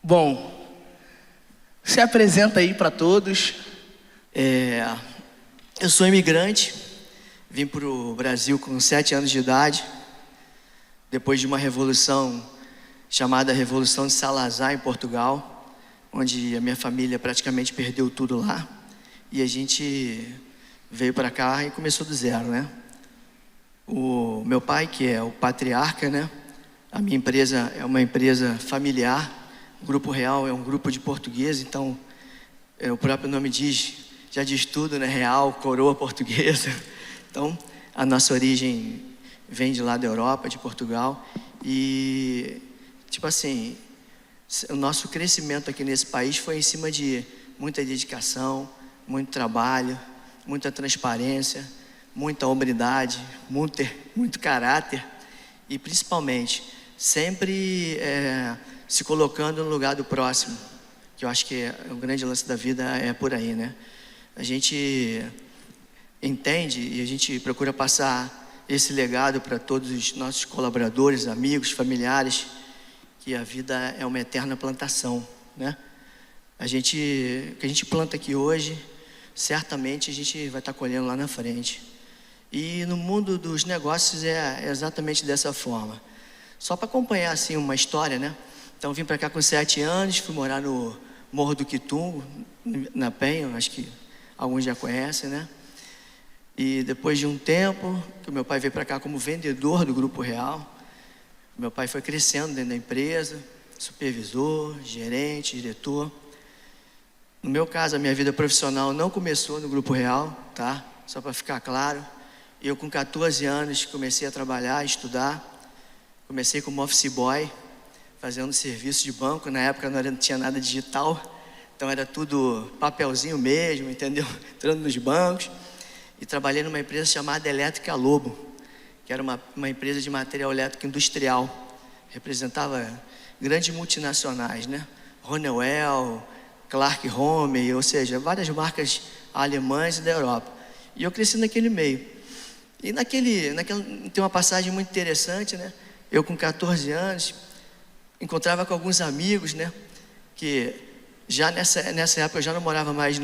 Bom, se apresenta aí para todos. Eu sou imigrante, vim para o Brasil com 7 anos de idade, depois de uma revolução chamada Revolução de Salazar em Portugal, onde a minha família praticamente perdeu tudo lá, e a gente veio para cá e começou do zero, né? O meu pai, que é o patriarca, né? A minha empresa é uma empresa familiar, o Grupo Real é um grupo de portugueses, então o próprio nome já diz tudo, né? Real, coroa portuguesa. Então, a nossa origem vem de lá da Europa, de Portugal, e tipo assim, o nosso crescimento aqui nesse país foi em cima de muita dedicação, muito trabalho, muita transparência, muita hombridade, muito caráter e principalmente sempre se colocando no lugar do próximo, que eu acho que o grande lance da vida é por aí, né? A gente entende e a gente procura passar esse legado para todos os nossos colaboradores, amigos, familiares, que a vida é uma eterna plantação, né? O que a gente planta aqui hoje, certamente a gente vai estar colhendo lá na frente. E no mundo dos negócios é exatamente dessa forma. Só para acompanhar assim uma história, né? Então vim para cá com 7 anos, fui morar no Morro do Quitungo, na Penha, acho que alguns já conhecem, né? E depois de um tempo, que o meu pai veio para cá como vendedor do Grupo Real, meu pai foi crescendo dentro da empresa, supervisor, gerente, diretor. No meu caso, a minha vida profissional não começou no Grupo Real, tá? Só para ficar claro. Eu com 14 anos comecei a trabalhar, a estudar. Comecei como office boy, fazendo serviço de banco. Na época não tinha nada digital, então era tudo papelzinho mesmo, entendeu? Entrando nos bancos. E trabalhei numa empresa chamada Elétrica Lobo, que era uma empresa de material elétrico industrial. Representava grandes multinacionais, né? Honeywell, Clark Home, ou seja, várias marcas alemãs e da Europa. E eu cresci naquele meio. E tem uma passagem muito interessante, né? Eu com 14 anos, encontrava com alguns amigos, né? Que já nessa época eu já não morava mais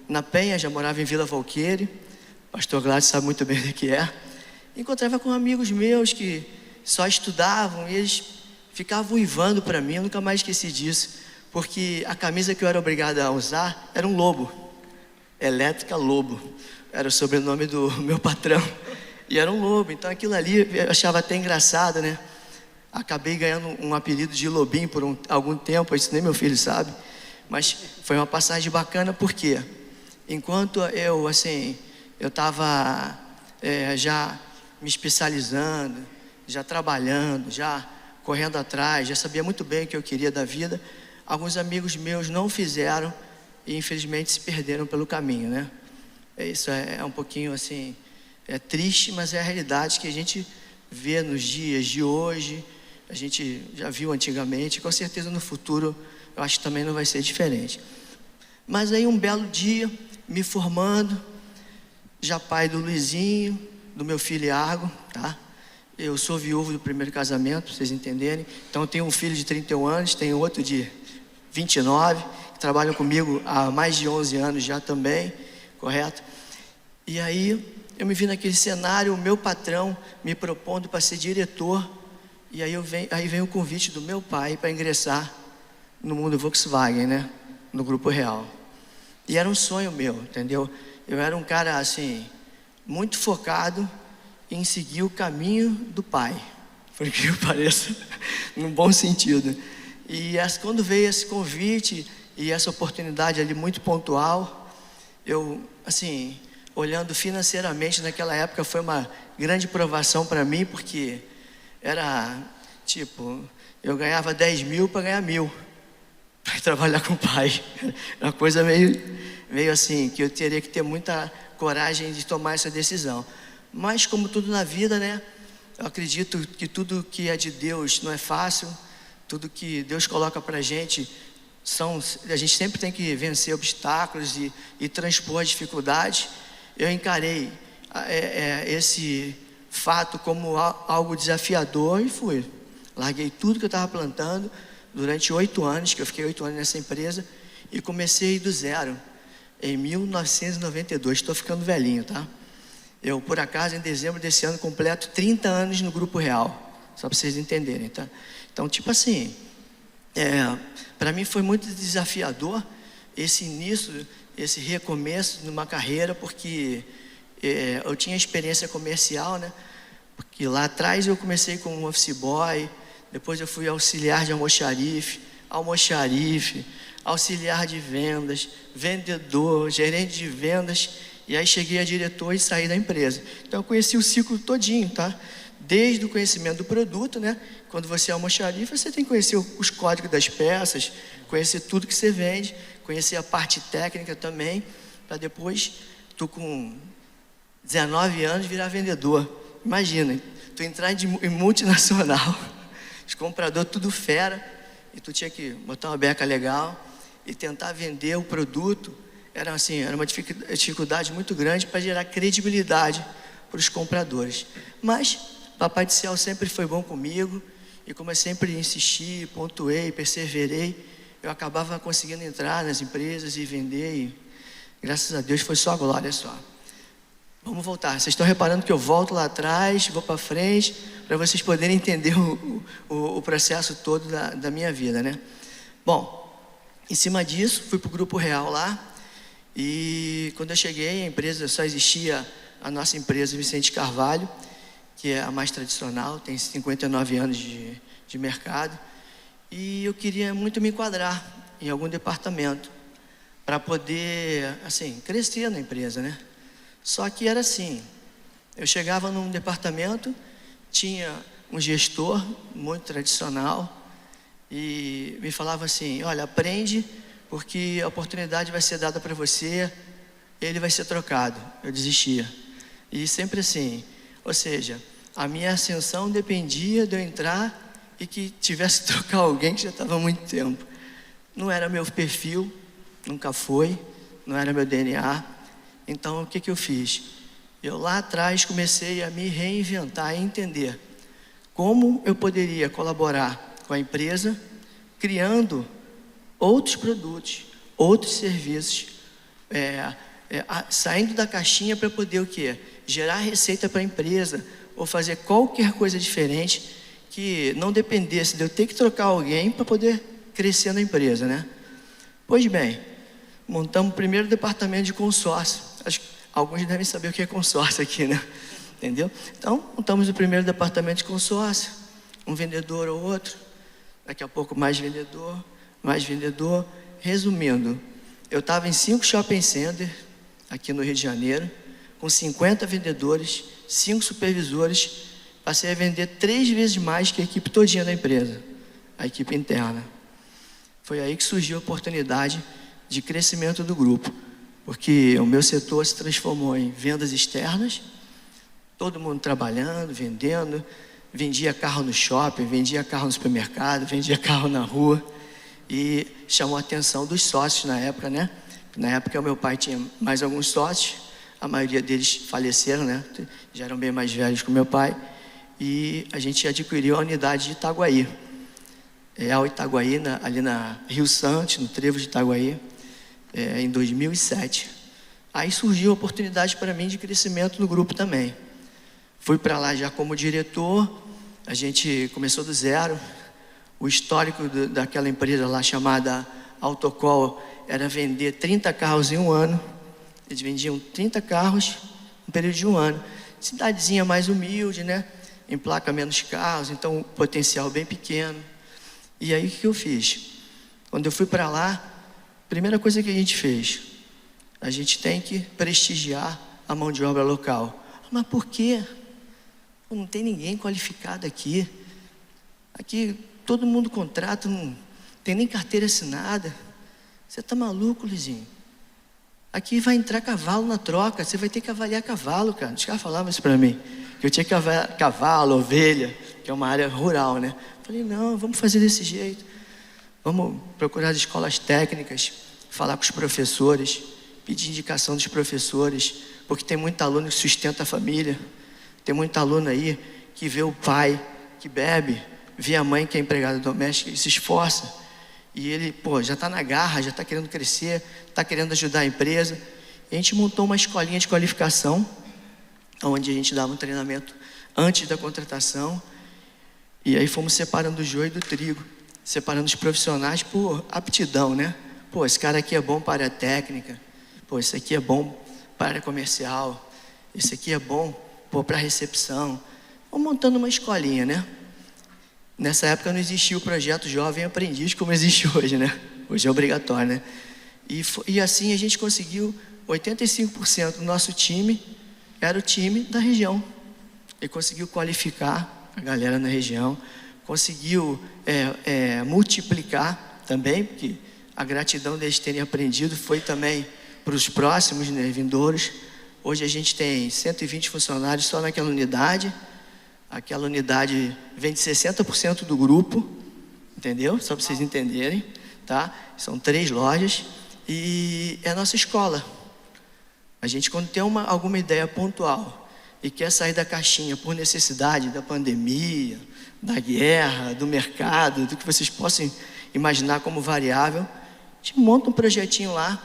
na Penha, já morava em Vila Valqueire. O pastor Gladys sabe muito bem o que é. Encontrava com amigos meus que só estudavam e eles ficavam uivando para mim, eu nunca mais esqueci disso. Porque a camisa que eu era obrigado a usar era um lobo, Elétrica Lobo, era o sobrenome do meu patrão, e era um lobo, então aquilo ali eu achava até engraçado, né? Acabei ganhando um apelido de Lobinho por algum tempo, isso nem meu filho sabe, mas foi uma passagem bacana, porque enquanto eu estava já me especializando, já trabalhando, já correndo atrás, já sabia muito bem o que eu queria da vida, alguns amigos meus não fizeram e infelizmente se perderam pelo caminho, né? Isso é um pouquinho assim, é triste, mas é a realidade que a gente vê nos dias de hoje, a gente já viu antigamente, com certeza no futuro eu acho que também não vai ser diferente. Mas aí um belo dia, me formando, já pai do Luizinho, do meu filho Iago, tá? Eu sou viúvo do primeiro casamento, para vocês entenderem. Então eu tenho um filho de 31 anos, tenho outro de 29, que trabalham comigo há mais de 11 anos já também, correto? E aí eu me vi naquele cenário, o meu patrão me propondo para ser diretor, e aí vem o convite do meu pai para ingressar no mundo Volkswagen, né? No Grupo Real. E era um sonho meu, entendeu? Eu era um cara assim, muito focado em seguir o caminho do pai, por que pareça, num bom sentido. E quando veio esse convite e essa oportunidade ali muito pontual, eu, assim, olhando financeiramente naquela época, foi uma grande provação para mim, porque era tipo, eu ganhava 10 mil para ganhar 1.000, para trabalhar com o pai. Uma coisa meio assim, que eu teria que ter muita coragem de tomar essa decisão. Mas como tudo na vida, né? Eu acredito que tudo que é de Deus não é fácil. Tudo que Deus coloca para a gente a gente sempre tem que vencer obstáculos e transpor as dificuldades. Eu encarei esse fato como algo desafiador e fui. Larguei tudo que eu estava plantando, durante 8 anos, que eu fiquei 8 anos nessa empresa, e comecei do zero, em 1992, estou ficando velhinho, tá? Eu, por acaso, em dezembro desse ano, completo 30 anos no Grupo Real, só para vocês entenderem, tá? Então, tipo assim, para mim foi muito desafiador esse início, esse recomeço numa carreira, porque eu tinha experiência comercial, né? Porque lá atrás eu comecei como office boy, depois eu fui auxiliar de almoxarife, auxiliar de vendas, vendedor, gerente de vendas, e aí cheguei a diretor e saí da empresa. Então eu conheci o ciclo todinho, tá? Desde o conhecimento do produto, né? Quando você é almoxarife, você tem que conhecer os códigos das peças, conhecer tudo que você vende, conhecer a parte técnica também, para depois, tu com 19 anos, virar vendedor. Imagina, tu entrar em multinacional, os compradores tudo fera, e tu tinha que botar uma beca legal e tentar vender o produto. Era uma dificuldade muito grande para gerar credibilidade para os compradores. Mas Papai do Céu sempre foi bom comigo, e como eu sempre insisti, pontuei, perseverei, eu acabava conseguindo entrar nas empresas e vender, e graças a Deus foi só glória só. Vamos voltar. Vocês estão reparando que eu volto lá atrás, vou para frente, para vocês poderem entender o processo todo da minha vida, né? Bom, em cima disso, fui para o Grupo Real lá, e quando eu cheguei, a empresa só existia a nossa empresa Vicente Carvalho, que é a mais tradicional, tem 59 anos de mercado, e eu queria muito me enquadrar em algum departamento, para poder, assim, crescer na empresa, né? Só que era assim, eu chegava num departamento, tinha um gestor muito tradicional e me falava assim, olha, aprende porque a oportunidade vai ser dada para você, ele vai ser trocado. Eu desistia. E sempre assim, ou seja, a minha ascensão dependia de eu entrar e que tivesse que trocar alguém que já estava há muito tempo. Não era meu perfil, nunca foi, não era meu DNA. Então, o que eu fiz? Eu lá atrás comecei a me reinventar e entender como eu poderia colaborar com a empresa, criando outros produtos, outros serviços, saindo da caixinha para poder o quê? Gerar receita para a empresa, ou fazer qualquer coisa diferente que não dependesse de eu ter que trocar alguém para poder crescer na empresa, né? Pois bem, montamos o primeiro departamento de consórcio. Acho que alguns devem saber o que é consórcio aqui, né? Entendeu? Então, montamos o primeiro departamento de consórcio, um vendedor ou outro, daqui a pouco mais vendedor. Resumindo, eu estava em 5 shopping centers aqui no Rio de Janeiro, com 50 vendedores, 5 supervisores, passei a vender 3 vezes mais que a equipe todinha da empresa, a equipe interna. Foi aí que surgiu a oportunidade de crescimento do grupo, porque o meu setor se transformou em vendas externas, todo mundo trabalhando, vendendo, vendia carro no shopping, vendia carro no supermercado, vendia carro na rua, e chamou a atenção dos sócios na época, né? Na época o meu pai tinha mais alguns sócios, a maioria deles faleceram, né? Já eram bem mais velhos que o meu pai, e a gente adquiriu a unidade de Itaguaí, o Itaguaí, ali na Rio Santos, no trevo de Itaguaí, em 2007. Aí surgiu a oportunidade para mim de crescimento no grupo também. Fui para lá já como diretor, a gente começou do zero. O histórico daquela empresa lá chamada Autocol era vender 30 carros em um ano. Eles vendiam 30 carros no período de um ano. Cidadezinha mais humilde, né? Emplaca menos carros, então o potencial bem pequeno. E aí o que eu fiz? Quando eu fui para lá, primeira coisa que a gente fez, a gente tem que prestigiar a mão de obra local. Mas por quê? Não tem ninguém qualificado aqui. Aqui todo mundo contrata, não tem nem carteira assinada. Você está maluco, Luizinho? Aqui vai entrar cavalo na troca, você vai ter que avaliar cavalo, cara. Os caras falavam isso para mim, que eu tinha que avaliar cavalo, ovelha, que é uma área rural, né? Falei, não, vamos fazer desse jeito. Vamos procurar as escolas técnicas, falar com os professores, pedir indicação dos professores, porque tem muito aluno que sustenta a família, tem muito aluno aí que vê o pai que bebe, vê a mãe que é empregada doméstica e se esforça, e ele, já está na garra, já está querendo crescer, está querendo ajudar a empresa. E a gente montou uma escolinha de qualificação, onde a gente dava um treinamento antes da contratação, e aí fomos separando o joio do trigo, separando os profissionais por aptidão, né? Esse cara aqui é bom para a área técnica, esse aqui é bom para a área comercial, esse aqui é bom, para a recepção. Vamos montando uma escolinha, né? Nessa época não existia o projeto Jovem Aprendiz como existe hoje, né? Hoje é obrigatório, né? E assim a gente conseguiu 85% do nosso time, era o time da região. E conseguiu qualificar a galera na região, conseguiu multiplicar também, porque a gratidão deles terem aprendido foi também para os próximos, né, vindouros. Hoje a gente tem 120 funcionários só naquela unidade. Aquela unidade vem de 60% do grupo, entendeu? Só para vocês entenderem, tá? São 3 lojas e é a nossa escola. A gente, quando tem alguma ideia pontual e quer sair da caixinha por necessidade da pandemia, da guerra, do mercado, do que vocês possam imaginar como variável, a gente monta um projetinho lá,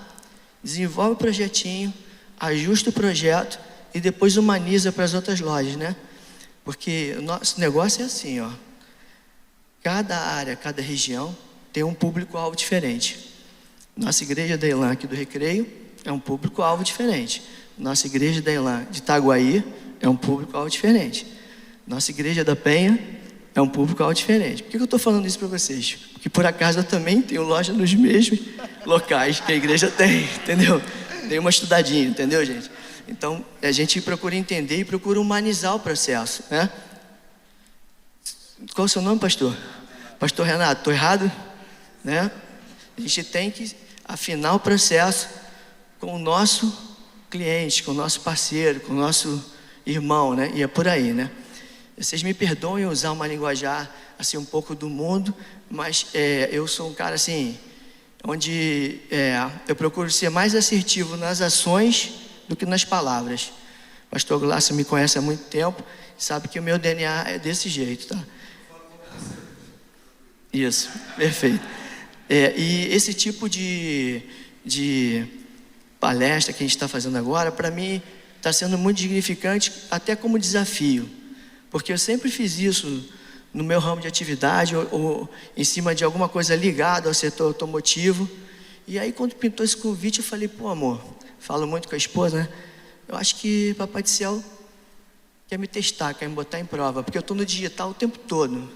desenvolve o projetinho, ajusta o projeto e depois humaniza para as outras lojas, né? Porque o nosso negócio é assim, ó. Cada área, cada região tem um público-alvo diferente. Nossa igreja da Elan aqui do Recreio é um público-alvo diferente. Nossa igreja da Elan de Itaguaí é um público-alvo diferente. Nossa igreja da Penha é um público-alvo diferente. Por que eu estou falando isso para vocês? Porque por acaso eu também tenho loja nos mesmos locais que a igreja tem, entendeu? Dei uma estudadinha, entendeu, gente? Então, a gente procura entender e procura humanizar o processo, né? Qual é o seu nome, pastor? Pastor Renato, estou errado? Né? A gente tem que afinar o processo com o nosso cliente, com o nosso parceiro, com o nosso irmão, né? E é por aí, né? Vocês me perdoem usar uma linguajar, assim, um pouco do mundo, mas eu sou um cara, assim, onde eu procuro ser mais assertivo nas ações do que nas palavras. O pastor Glácio me conhece há muito tempo, sabe que o meu DNA é desse jeito, tá? Isso, perfeito. E esse tipo de palestra que a gente está fazendo agora, para mim, está sendo muito dignificante, até como desafio, porque eu sempre fiz isso no meu ramo de atividade, ou em cima de alguma coisa ligada ao setor automotivo. E aí, quando pintou esse convite, eu falei, amor, falo muito com a esposa, né? Eu acho que Papai do Céu quer me testar, quer me botar em prova, porque eu estou no digital o tempo todo.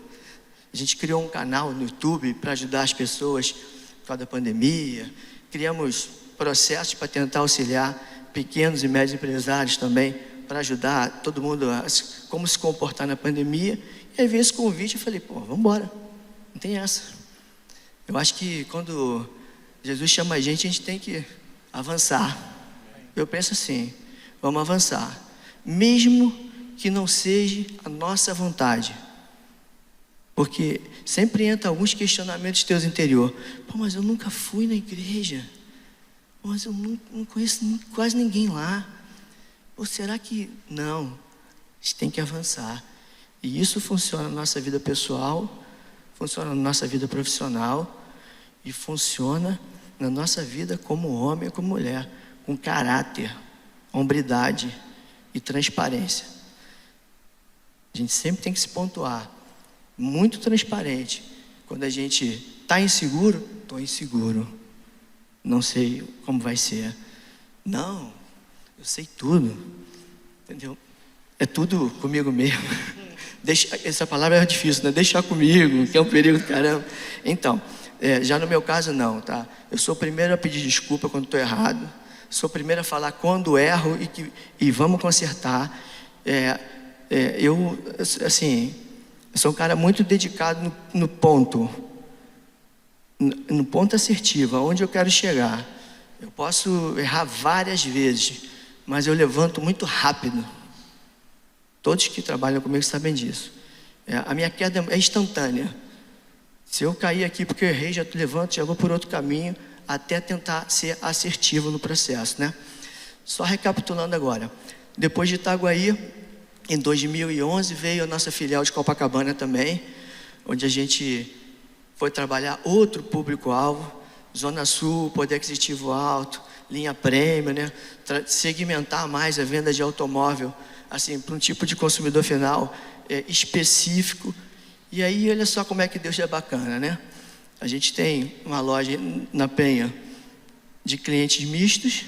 A gente criou um canal no YouTube para ajudar as pessoas por causa da pandemia. Criamos processos para tentar auxiliar pequenos e médios empresários também, para ajudar todo mundo a como se comportar na pandemia. E aí veio esse convite, eu falei, vamos embora, não tem essa. Eu acho que quando Jesus chama a gente tem que avançar. Eu penso assim, vamos avançar, mesmo que não seja a nossa vontade, porque sempre entra alguns questionamentos teus interior. Mas eu nunca fui na igreja, mas eu não conheço quase ninguém lá. Será que não? A gente tem que avançar. E isso funciona na nossa vida pessoal, funciona na nossa vida profissional e funciona na nossa vida como homem e como mulher, com caráter, hombridade e transparência. A gente sempre tem que se pontuar, muito transparente. Quando a gente está inseguro, estou inseguro, não sei como vai ser. Não, eu sei tudo, entendeu? É tudo comigo mesmo. Essa palavra é difícil, né? Deixar comigo, que é um perigo do caramba. Então, já no meu caso não, tá? Eu sou o primeiro a pedir desculpa quando estou errado. Sou o primeiro a falar quando erro e vamos consertar. Eu sou um cara muito dedicado no ponto assertivo, aonde eu quero chegar. Eu posso errar várias vezes, mas eu levanto muito rápido. Todos que trabalham comigo sabem disso. A minha queda é instantânea. Se eu cair aqui porque eu errei, já levanto, já vou por outro caminho, até tentar ser assertivo no processo, né? Só recapitulando agora. Depois de Itaguaí, em 2011, veio a nossa filial de Copacabana também, onde a gente foi trabalhar outro público-alvo, Zona Sul, poder aquisitivo alto, linha prêmio, né? Segmentar mais a venda de automóvel, assim, para um tipo de consumidor final específico. E aí, olha só como é que Deus é bacana, né? A gente tem uma loja na Penha de clientes mistos,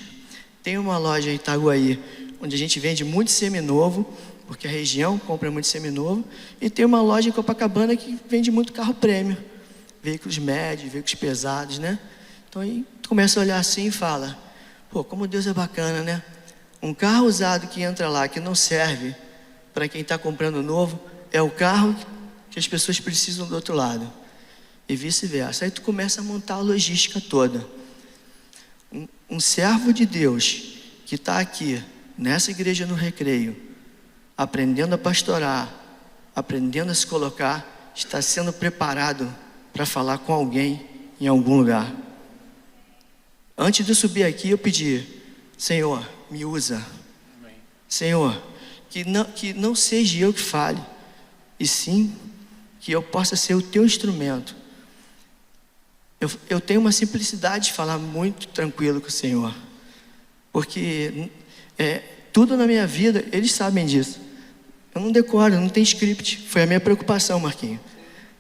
tem uma loja em Itaguaí, onde a gente vende muito seminovo, porque a região compra muito seminovo, e tem uma loja em Copacabana que vende muito carro prêmio, veículos médios, veículos pesados, né? Então aí tu começa a olhar assim e fala, pô, como Deus é bacana, né? Um carro usado que entra lá, que não serve para quem está comprando novo, é o carro que as pessoas precisam do outro lado, e vice-versa. Aí tu começa a montar a logística toda. Um servo de Deus que está aqui, nessa igreja no Recreio, aprendendo a pastorar, aprendendo a se colocar, está sendo preparado para falar com alguém em algum lugar. Antes de eu subir aqui, eu pedi, Senhor, me usa. Amém. Senhor, que não seja eu que fale, e sim que eu possa ser o teu instrumento. Eu tenho uma simplicidade de falar muito tranquilo com o Senhor, porque tudo na minha vida, eles sabem disso. Eu não decoro, eu não tenho script. Foi a minha preocupação, Marquinhos,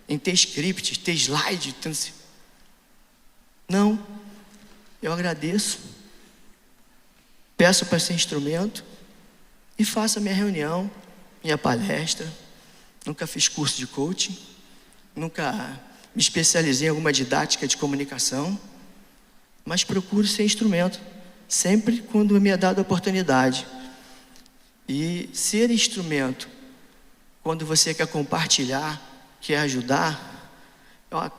em ter script, ter slide. Não, eu agradeço, peço para ser instrumento e faço a minha reunião, minha palestra. Nunca fiz curso de coaching, nunca me especializei em alguma didática de comunicação, mas procuro ser instrumento, sempre quando me é dada a oportunidade. E ser instrumento, quando você quer compartilhar, quer ajudar,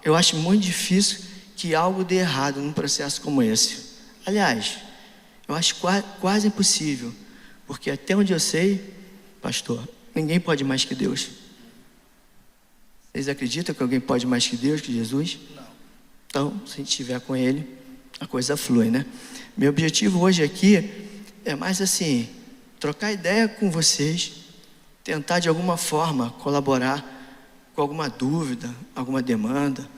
eu acho muito difícil que algo dê errado num processo como esse. Aliás, eu acho quase impossível, porque até onde eu sei, pastor, ninguém pode mais que Deus. Vocês acreditam que alguém pode mais que Deus, que Jesus? Não. Então, se a gente estiver com Ele, a coisa flui, né? Meu objetivo hoje aqui é mais assim, trocar ideia com vocês, tentar de alguma forma colaborar com alguma dúvida, alguma demanda,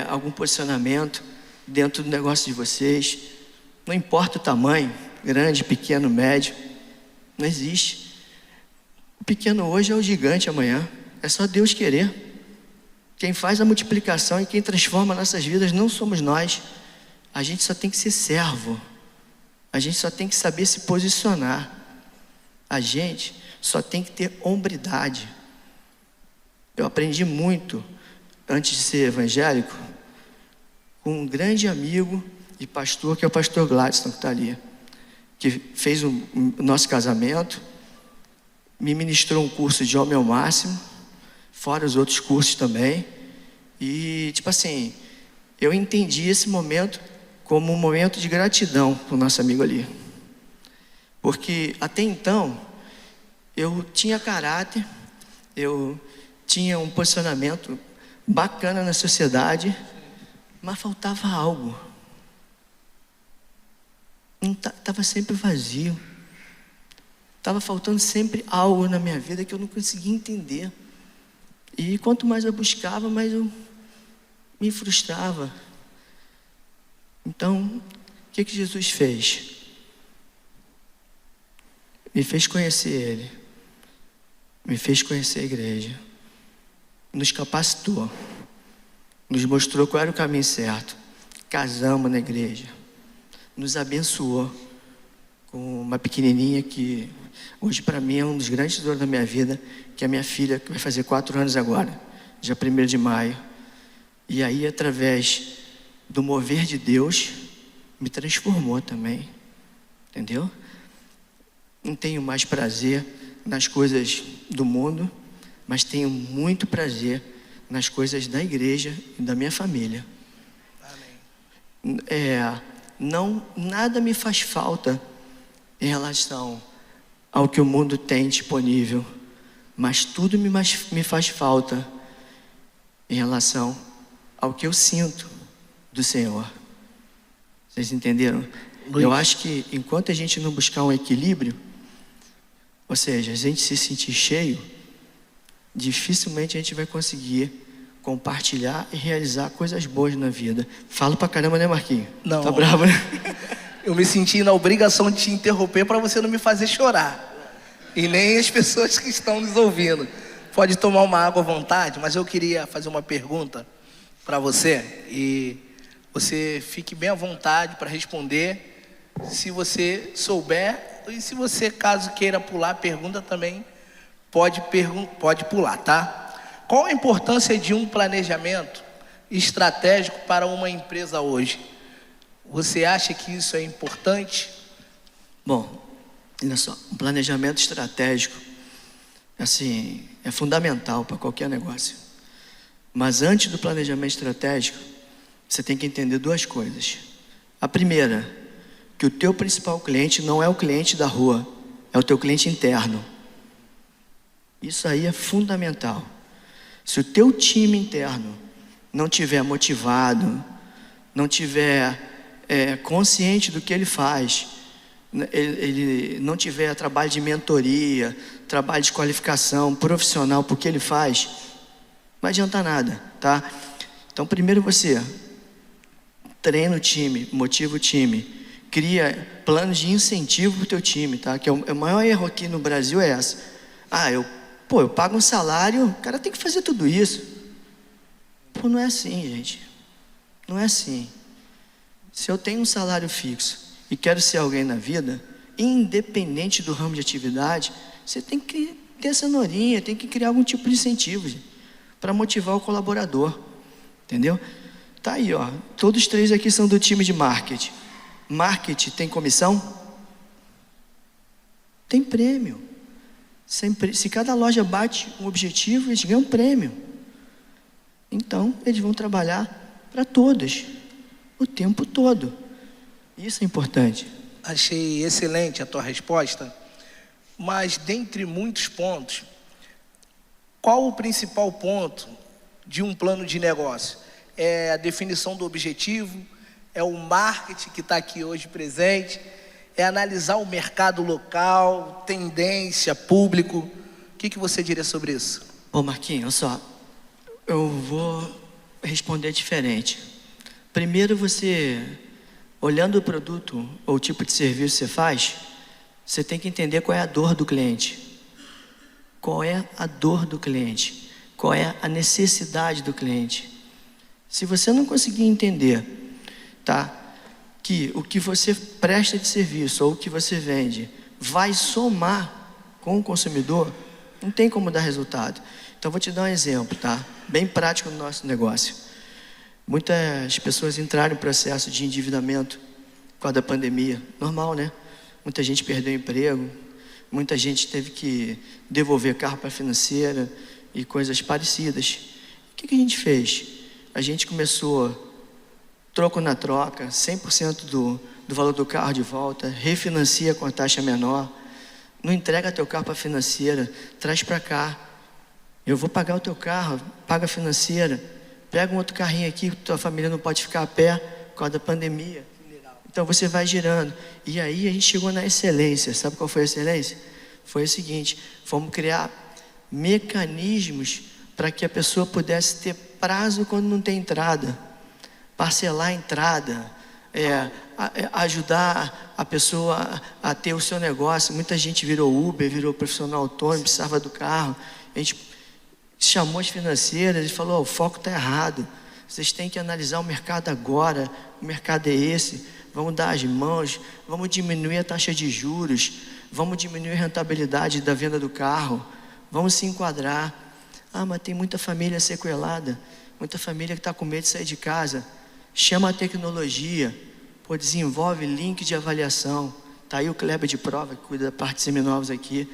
algum posicionamento dentro do negócio de vocês. Não importa o tamanho, grande, pequeno, médio, não existe. O pequeno hoje é o gigante amanhã, é só Deus querer. Quem faz a multiplicação e quem transforma nossas vidas não somos nós. A gente só tem que ser servo, a gente só tem que saber se posicionar, a gente só tem que ter hombridade. Eu aprendi muito antes de ser evangélico com um grande amigo e pastor, que é o pastor Gladson, que está ali, que fez o nosso casamento, me ministrou um curso de homem ao máximo, fora os outros cursos também. E tipo assim, eu entendi esse momento como um momento de gratidão para o nosso amigo ali, porque até então eu tinha caráter, eu tinha um posicionamento bacana na sociedade, mas faltava algo. Estava sempre vazio, estava faltando sempre algo na minha vida que eu não conseguia entender. E quanto mais eu buscava, mais eu me frustrava. Então, o que Jesus fez? Me fez conhecer Ele, me fez conhecer a igreja, nos capacitou, nos mostrou qual era o caminho certo, casamos na igreja, nos abençoou com uma pequenininha que hoje para mim é um dos grandes tesouros da minha vida, que é a minha filha, que vai fazer 4 anos agora, dia 1º de maio. E aí, através do mover de Deus, me transformou também, entendeu? Não tenho mais prazer nas coisas do mundo, mas tenho muito prazer nas coisas da igreja e da minha família. Amém. Nada me faz falta em relação ao que o mundo tem disponível, mas tudo me faz falta em relação ao que eu sinto do Senhor. Vocês entenderam? Luiz. Eu acho que enquanto a gente não buscar um equilíbrio, ou seja, a gente se sentir cheio, dificilmente a gente vai conseguir compartilhar e realizar coisas boas na vida. Falo pra caramba, né, Marquinhos? Não. Tá bravo, né? Eu me senti na obrigação de te interromper para você não me fazer chorar. E nem as pessoas que estão nos ouvindo. Pode tomar uma água à vontade, mas eu queria fazer uma pergunta para você. E você fique bem à vontade para responder. Se você souber, e se você, caso queira pular a pergunta também, pode pular, tá? Qual a importância de um planejamento estratégico para uma empresa hoje? Você acha que isso é importante? Bom, olha só, um planejamento estratégico, assim, é fundamental para qualquer negócio. Mas antes do planejamento estratégico, você tem que entender duas coisas. A primeira, que o teu principal cliente não é o cliente da rua, é o teu cliente interno. Isso aí é fundamental. Se o teu time interno não tiver motivado, não tiver consciente do que ele faz, ele não tiver trabalho de mentoria, trabalho de qualificação profissional para o que ele faz, não adianta nada, tá? Então, primeiro você treina o time, motiva o time, cria planos de incentivo para o teu time, tá? Que o maior erro aqui no Brasil é essa. Eu pago um salário, o cara tem que fazer tudo isso. Pô, não é assim, gente. Não é assim. Se eu tenho um salário fixo e quero ser alguém na vida, independente do ramo de atividade, você tem que ter cenourinha, tem que criar algum tipo de incentivo para motivar o colaborador, entendeu? Tá aí, ó, todos três aqui são do time de marketing. Marketing tem comissão? Tem prêmio. Se cada loja bate um objetivo, eles ganham um prêmio. Então, eles vão trabalhar para todos, o tempo todo. Isso é importante. Achei excelente a tua resposta, mas dentre muitos pontos, qual o principal ponto de um plano de negócio? É a definição do objetivo, é o marketing que está aqui hoje presente, é analisar o mercado local, tendência, público. O que você diria sobre isso? Bom, Marquinhos, olha só, eu vou responder diferente. Primeiro, você, olhando o produto ou o tipo de serviço que você faz, você tem que entender qual é a dor do cliente. Qual é a dor do cliente? Qual é a necessidade do cliente? Se você não conseguir entender, tá, que o que você presta de serviço ou o que você vende vai somar com o consumidor, não tem como dar resultado. Então, vou te dar um exemplo, tá? Bem prático no nosso negócio. Muitas pessoas entraram em processo de endividamento por causa da pandemia. Normal, né? Muita gente perdeu o emprego, muita gente teve que devolver carro para a financeira e coisas parecidas. O que a gente fez? A gente começou troco na troca, 100% do valor do carro de volta, refinancia com a taxa menor, não entrega teu carro para a financeira, traz para cá. Eu vou pagar o teu carro, paga a financeira, pega um outro carrinho aqui, tua família não pode ficar a pé por causa da pandemia. Então você vai girando. E aí a gente chegou na excelência. Sabe qual foi a excelência? Foi o seguinte: fomos criar mecanismos para que a pessoa pudesse ter prazo quando não tem entrada, parcelar a entrada, ajudar a pessoa a ter o seu negócio. Muita gente virou Uber, virou profissional autônomo, precisava do carro. A gente chamou as financeiras e falou: o foco está errado, vocês têm que analisar o mercado agora, o mercado é esse, vamos dar as mãos, vamos diminuir a taxa de juros, vamos diminuir a rentabilidade da venda do carro, vamos se enquadrar. Mas tem muita família sequelada, muita família que está com medo de sair de casa. Chama a tecnologia, desenvolve link de avaliação. Está aí o Kleber de Prova, que cuida da parte de seminovos aqui.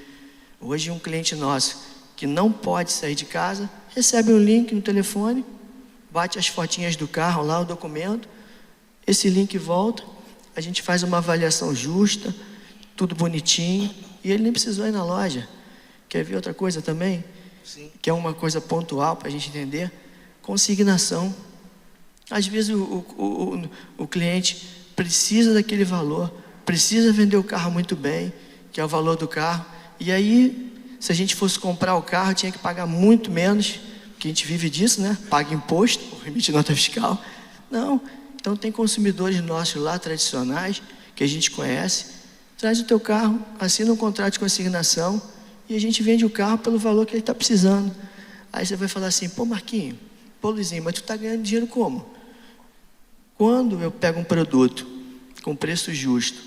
Hoje um cliente nosso que não pode sair de casa, recebe um link no telefone, bate as fotinhas do carro lá, o documento, esse link volta, a gente faz uma avaliação justa, tudo bonitinho, e ele nem precisou ir na loja. Quer ver outra coisa também? Sim. Que é uma coisa pontual para a gente entender? Consignação. Às vezes o cliente precisa daquele valor, precisa vender o carro muito bem, que é o valor do carro, e aí, se a gente fosse comprar o carro, tinha que pagar muito menos que a gente vive disso, né? Paga imposto, emite nota fiscal. Não. Então tem consumidores nossos lá tradicionais, que a gente conhece. Traz o teu carro, assina um contrato de consignação e a gente vende o carro pelo valor que ele está precisando. Aí você vai falar assim, pô Marquinho, pô Luizinho, mas tu está ganhando dinheiro como? Quando eu pego um produto com preço justo,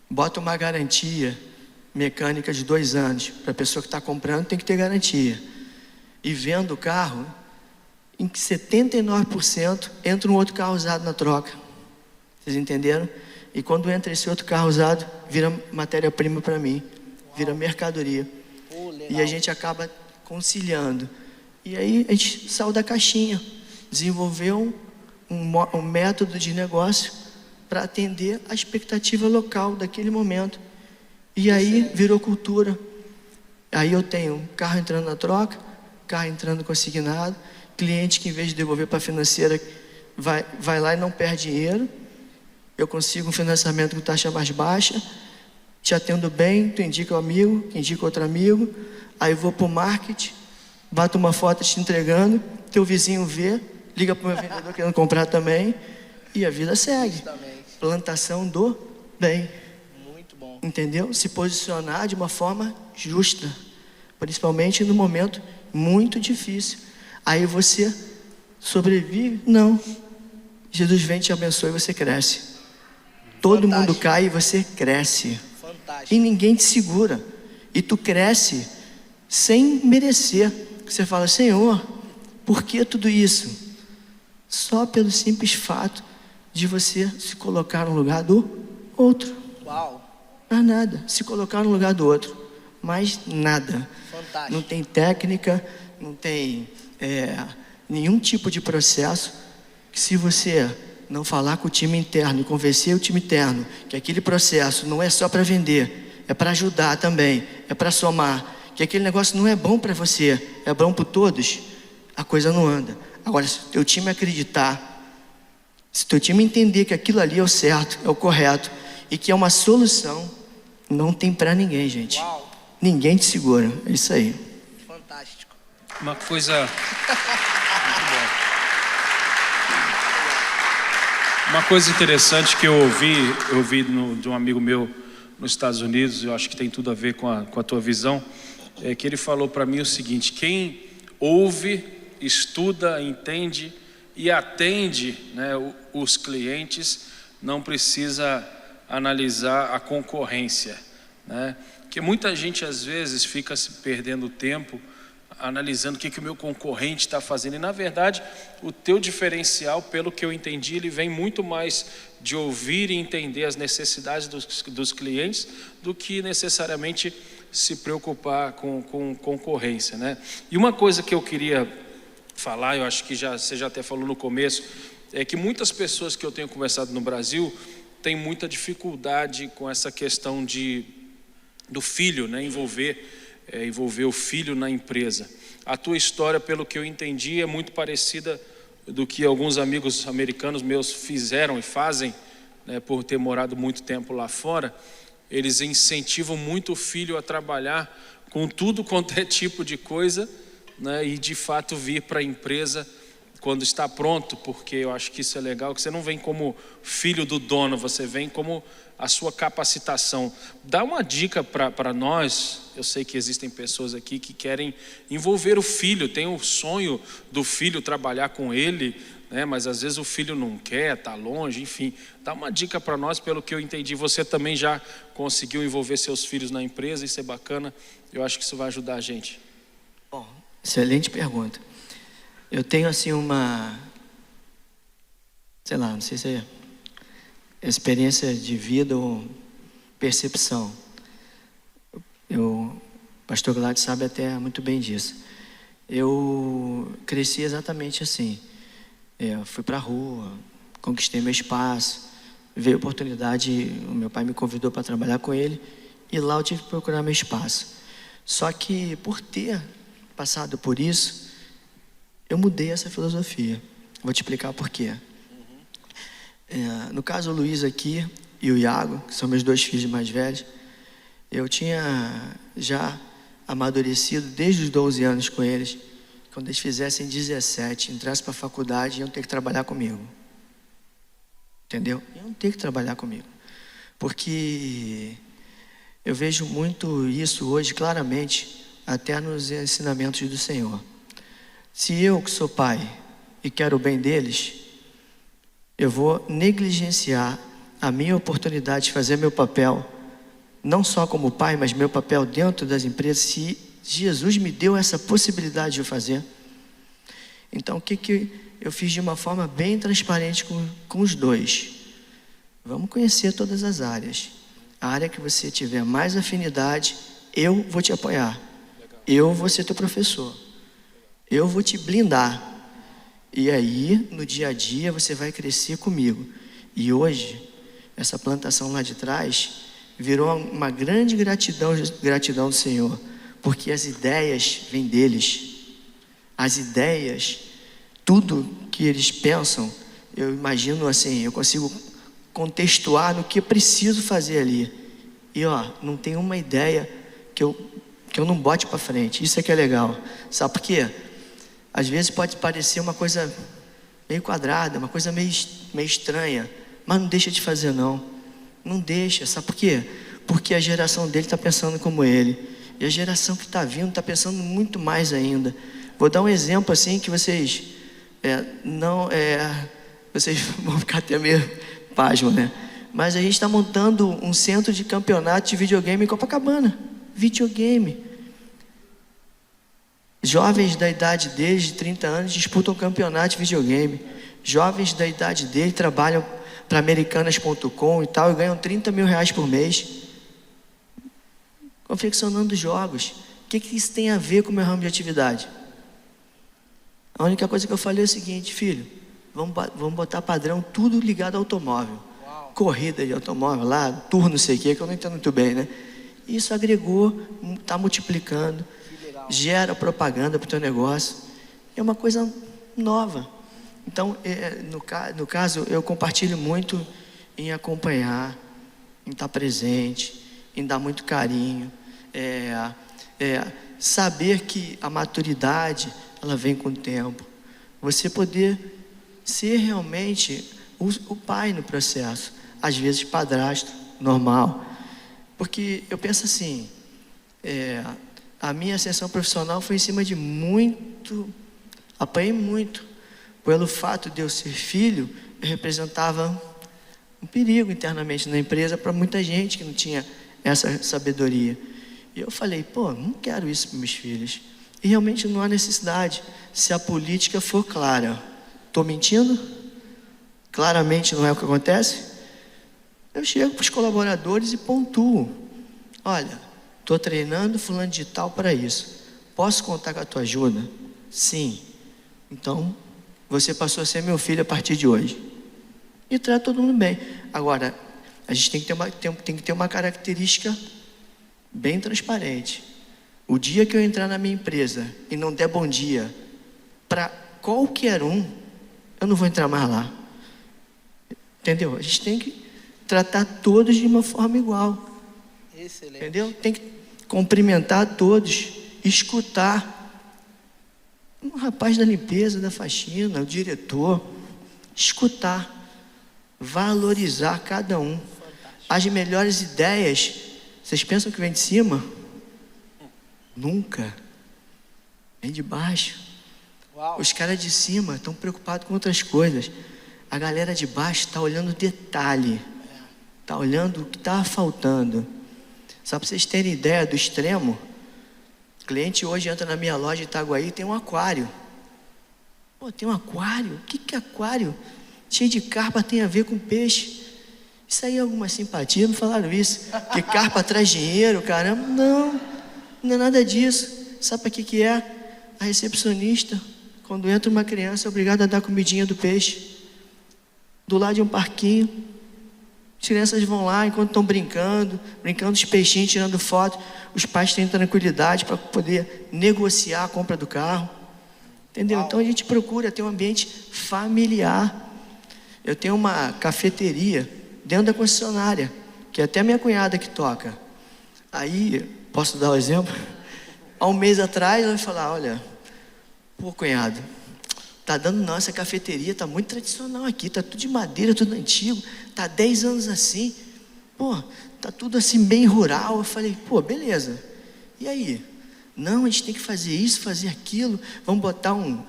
boto uma garantia mecânica de 2 anos, para a pessoa que está comprando tem que ter garantia, e vendo o carro, em que 79% entra um outro carro usado na troca. Vocês entenderam? E quando entra esse outro carro usado, vira matéria-prima para mim, vira mercadoria. E a gente acaba conciliando. E aí a gente saiu da caixinha, desenvolveu um método de negócio para atender a expectativa local daquele momento. E aí virou cultura. Aí eu tenho carro entrando na troca, carro entrando consignado, cliente que em vez de devolver para a financeira, vai lá e não perde dinheiro. Eu consigo um financiamento com taxa mais baixa, te atendo bem, tu indica um amigo, que indica outro amigo, aí eu vou para o marketing, bato uma foto te entregando, teu vizinho vê, liga para o meu vendedor querendo comprar também, e a vida segue. Justamente. Plantação do bem. Muito bom. Entendeu? Se posicionar de uma forma justa, principalmente no momento muito difícil. Aí você sobrevive? Não. Jesus vem, te abençoa e você cresce. Todo mundo cai e você cresce. Fantástico. E ninguém te segura. E tu cresce sem merecer. Você fala, Senhor, por que tudo isso? Só pelo simples fato de você se colocar no lugar do outro. Uau. Mas nada. Se colocar no lugar do outro. Mais nada. Fantástico. Não tem técnica, não tem nenhum tipo de processo que, se você não falar com o time interno e convencer o time interno que aquele processo não é só para vender, é para ajudar também, é para somar, que aquele negócio não é bom para você, é bom para todos, a coisa não anda. Agora, se o teu time acreditar, se o teu time entender que aquilo ali é o certo, é o correto e que é uma solução, não tem para ninguém, gente. Uau. Ninguém te segura, é isso aí. Fantástico. Uma coisa. Muito bom. Uma coisa interessante que eu ouvi de um amigo meu nos Estados Unidos, eu acho que tem tudo a ver com a tua visão, é que ele falou para mim o seguinte: quem ouve, estuda, entende e atende, né, os clientes, não precisa analisar a concorrência, né? Porque muita gente às vezes fica se perdendo tempo analisando o que o meu concorrente está fazendo. E na verdade, o teu diferencial, pelo que eu entendi, ele vem muito mais de ouvir e entender as necessidades dos clientes do que necessariamente se preocupar com concorrência, né? E uma coisa que eu queria falar, eu acho que você já até falou no começo, é que muitas pessoas que eu tenho conversado no Brasil têm muita dificuldade com essa questão do filho, né? Envolver o filho na empresa. A tua história, pelo que eu entendi, é muito parecida do que alguns amigos americanos meus fizeram e fazem, né, por ter morado muito tempo lá fora. Eles incentivam muito o filho a trabalhar com tudo quanto é tipo de coisa, né, e de fato vir para a empresa quando está pronto, porque eu acho que isso é legal, que você não vem como filho do dono, você vem como a sua capacitação. Dá uma dica para nós. Eu sei que existem pessoas aqui que querem envolver o filho, tem o sonho do filho trabalhar com ele, né? Mas às vezes o filho não quer, está longe, enfim. Dá uma dica para nós, pelo que eu entendi, você também já conseguiu envolver seus filhos na empresa, isso é bacana, eu acho que isso vai ajudar a gente. Bom, excelente pergunta. Eu tenho assim não sei se é experiência de vida ou percepção. O pastor Gladys sabe até muito bem disso. Eu cresci exatamente assim. Eu fui para a rua, conquistei meu espaço, veio a oportunidade, o meu pai me convidou para trabalhar com ele, e lá eu tive que procurar meu espaço. Só que por ter passado por isso, eu mudei essa filosofia. Vou te explicar por quê. No caso, o Luiz aqui e o Iago, que são meus 2 filhos mais velhos, eu tinha já amadurecido desde os 12 anos com eles, quando eles fizessem 17, entrassem para a faculdade, iam ter que trabalhar comigo. Entendeu? Iam ter que trabalhar comigo. Porque eu vejo muito isso hoje claramente, até nos ensinamentos do Senhor. Se eu, que sou pai e quero o bem deles, eu vou negligenciar a minha oportunidade de fazer meu papel, não só como pai, mas meu papel dentro das empresas, se Jesus me deu essa possibilidade de eu fazer. Então, o que eu fiz de uma forma bem transparente com os dois? Vamos conhecer todas as áreas. A área que você tiver mais afinidade, eu vou te apoiar. Eu vou ser teu professor. Eu vou te blindar. E aí, no dia a dia, você vai crescer comigo. E hoje, essa plantação lá de trás virou uma grande gratidão do Senhor, porque as ideias vêm deles. As ideias, tudo que eles pensam, eu imagino assim, eu consigo contextuar no que eu preciso fazer ali. E não tem uma ideia que eu não bote para frente. Isso é que é legal. Sabe por quê? Às vezes pode parecer uma coisa meio quadrada, uma coisa meio estranha, mas não deixa de fazer não. Não deixa. Sabe por quê? Porque a geração dele está pensando como ele. E a geração que está vindo está pensando muito mais ainda. Vou dar um exemplo assim que vocês vocês vão ficar até meio pasmo, né? Mas a gente está montando um centro de campeonato de videogame em Copacabana. Videogame. Jovens da idade deles, de 30 anos, disputam campeonato de videogame. Jovens da idade dele trabalham para Americanas.com e tal, e ganham 30 mil reais por mês, confeccionando jogos. O que isso tem a ver com o meu ramo de atividade? A única coisa que eu falei é o seguinte: filho, vamos botar padrão tudo ligado ao automóvel. Uau. Corrida de automóvel lá, turno, não sei o que eu não entendo muito bem, né? Isso agregou, está multiplicando, gera propaganda para o teu negócio. É uma coisa nova. Então, no caso, eu compartilho muito em acompanhar, em estar presente, em dar muito carinho, saber que a maturidade, ela vem com o tempo. Você poder ser realmente o pai no processo, às vezes padrasto, normal. Porque eu penso assim, a minha ascensão profissional foi em cima de apanhei muito. Pelo fato de eu ser filho, eu representava um perigo internamente na empresa para muita gente que não tinha essa sabedoria. E eu falei, não quero isso para meus filhos. E realmente não há necessidade, se a política for clara. Estou mentindo? Claramente não é o que acontece? Eu chego para os colaboradores e pontuo. Olha, estou treinando fulano de tal para isso. Posso contar com a tua ajuda? Sim. Então, você passou a ser meu filho a partir de hoje. E trata todo mundo bem. Agora, a gente tem que ter uma característica bem transparente. O dia que eu entrar na minha empresa e não der bom dia para qualquer um, eu não vou entrar mais lá. Entendeu? A gente tem que tratar todos de uma forma igual. Excelente. Entendeu? Tem que cumprimentar todos, escutar. Um rapaz da limpeza, da faxina, o diretor, escutar, valorizar cada um. Fantástico. As melhores ideias, vocês pensam que vem de cima? Nunca. Vem de baixo. Uau. Os caras de cima estão preocupados com outras coisas. A galera de baixo está olhando o detalhe, está olhando o que está faltando. Só para vocês terem ideia do extremo, o cliente hoje entra na minha loja de Itaguaí e tem um aquário. Tem um aquário? O que é aquário? Cheio de carpa, tem a ver com peixe. Isso aí é alguma simpatia? Me falaram isso. Que carpa traz dinheiro, caramba. Não é nada disso. Sabe para que é? A recepcionista, quando entra uma criança, é obrigada a dar comidinha do peixe. Do lado de um parquinho. As crianças vão lá enquanto estão brincando os peixinhos, tirando foto. Os pais têm tranquilidade para poder negociar a compra do carro. Entendeu? Então a gente procura ter um ambiente familiar. Eu tenho uma cafeteria dentro da concessionária, que é até minha cunhada que toca. Aí, posso dar um exemplo? Há um mês atrás, ela vai falar, olha, pô, cunhado, tá dando não, essa cafeteria tá muito tradicional aqui, tá tudo de madeira, tudo antigo, tá 10 anos assim, pô, tá tudo assim bem rural. Eu falei, pô, beleza, e aí? Não, a gente tem que fazer isso, fazer aquilo, vamos botar um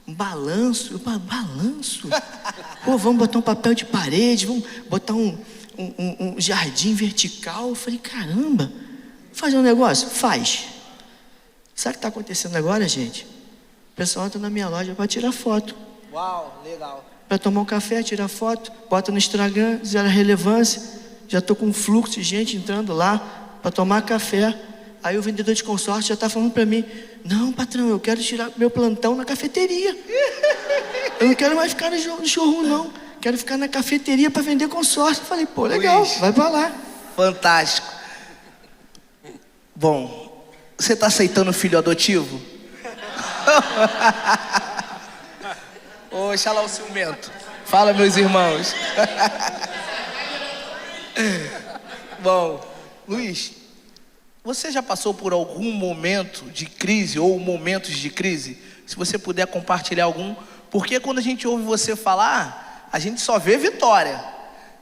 balanço. Balanço? Pô, vamos botar um papel de parede, vamos botar um jardim vertical. Eu falei, caramba, fazer um negócio? Faz. Sabe o que está acontecendo agora, gente? O pessoal entra na minha loja para tirar foto. Uau, legal. Para tomar um café, tirar foto, bota no Instagram, zero relevância. Já estou com um fluxo de gente entrando lá para tomar café. Aí o vendedor de consórcio já está falando para mim, não, patrão, eu quero tirar meu plantão na cafeteria. Eu não quero mais ficar no showroom, não. Quero ficar na cafeteria para vender consórcio. Eu falei, pô, legal, Luiz, vai para lá. Fantástico. Bom, você está aceitando filho adotivo? Oxalá o ciumento. Fala, meus irmãos. Bom, Luiz, você já passou por algum momento de crise ou momentos de crise? Se você puder compartilhar algum, porque quando a gente ouve você falar, a gente só vê vitória.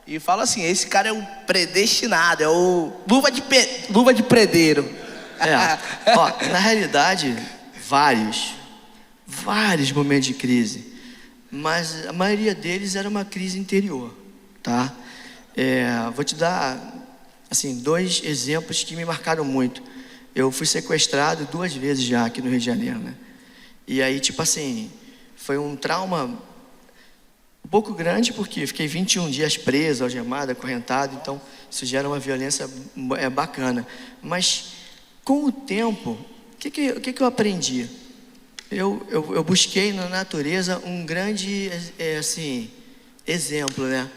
E fala assim, esse cara é o predestinado, é o luva de predeiro. Ó, na realidade, vários momentos de crise, mas a maioria deles era uma crise interior, tá? Vou te dar, assim, 2 exemplos que me marcaram muito. Eu fui sequestrado 2 vezes já aqui no Rio de Janeiro, né? E aí, tipo assim, foi um trauma um pouco grande, porque fiquei 21 dias preso, algemado, acorrentado, então isso gera uma violência bacana. Mas com o tempo, o que eu aprendi? Eu busquei na natureza um grande exemplo, né?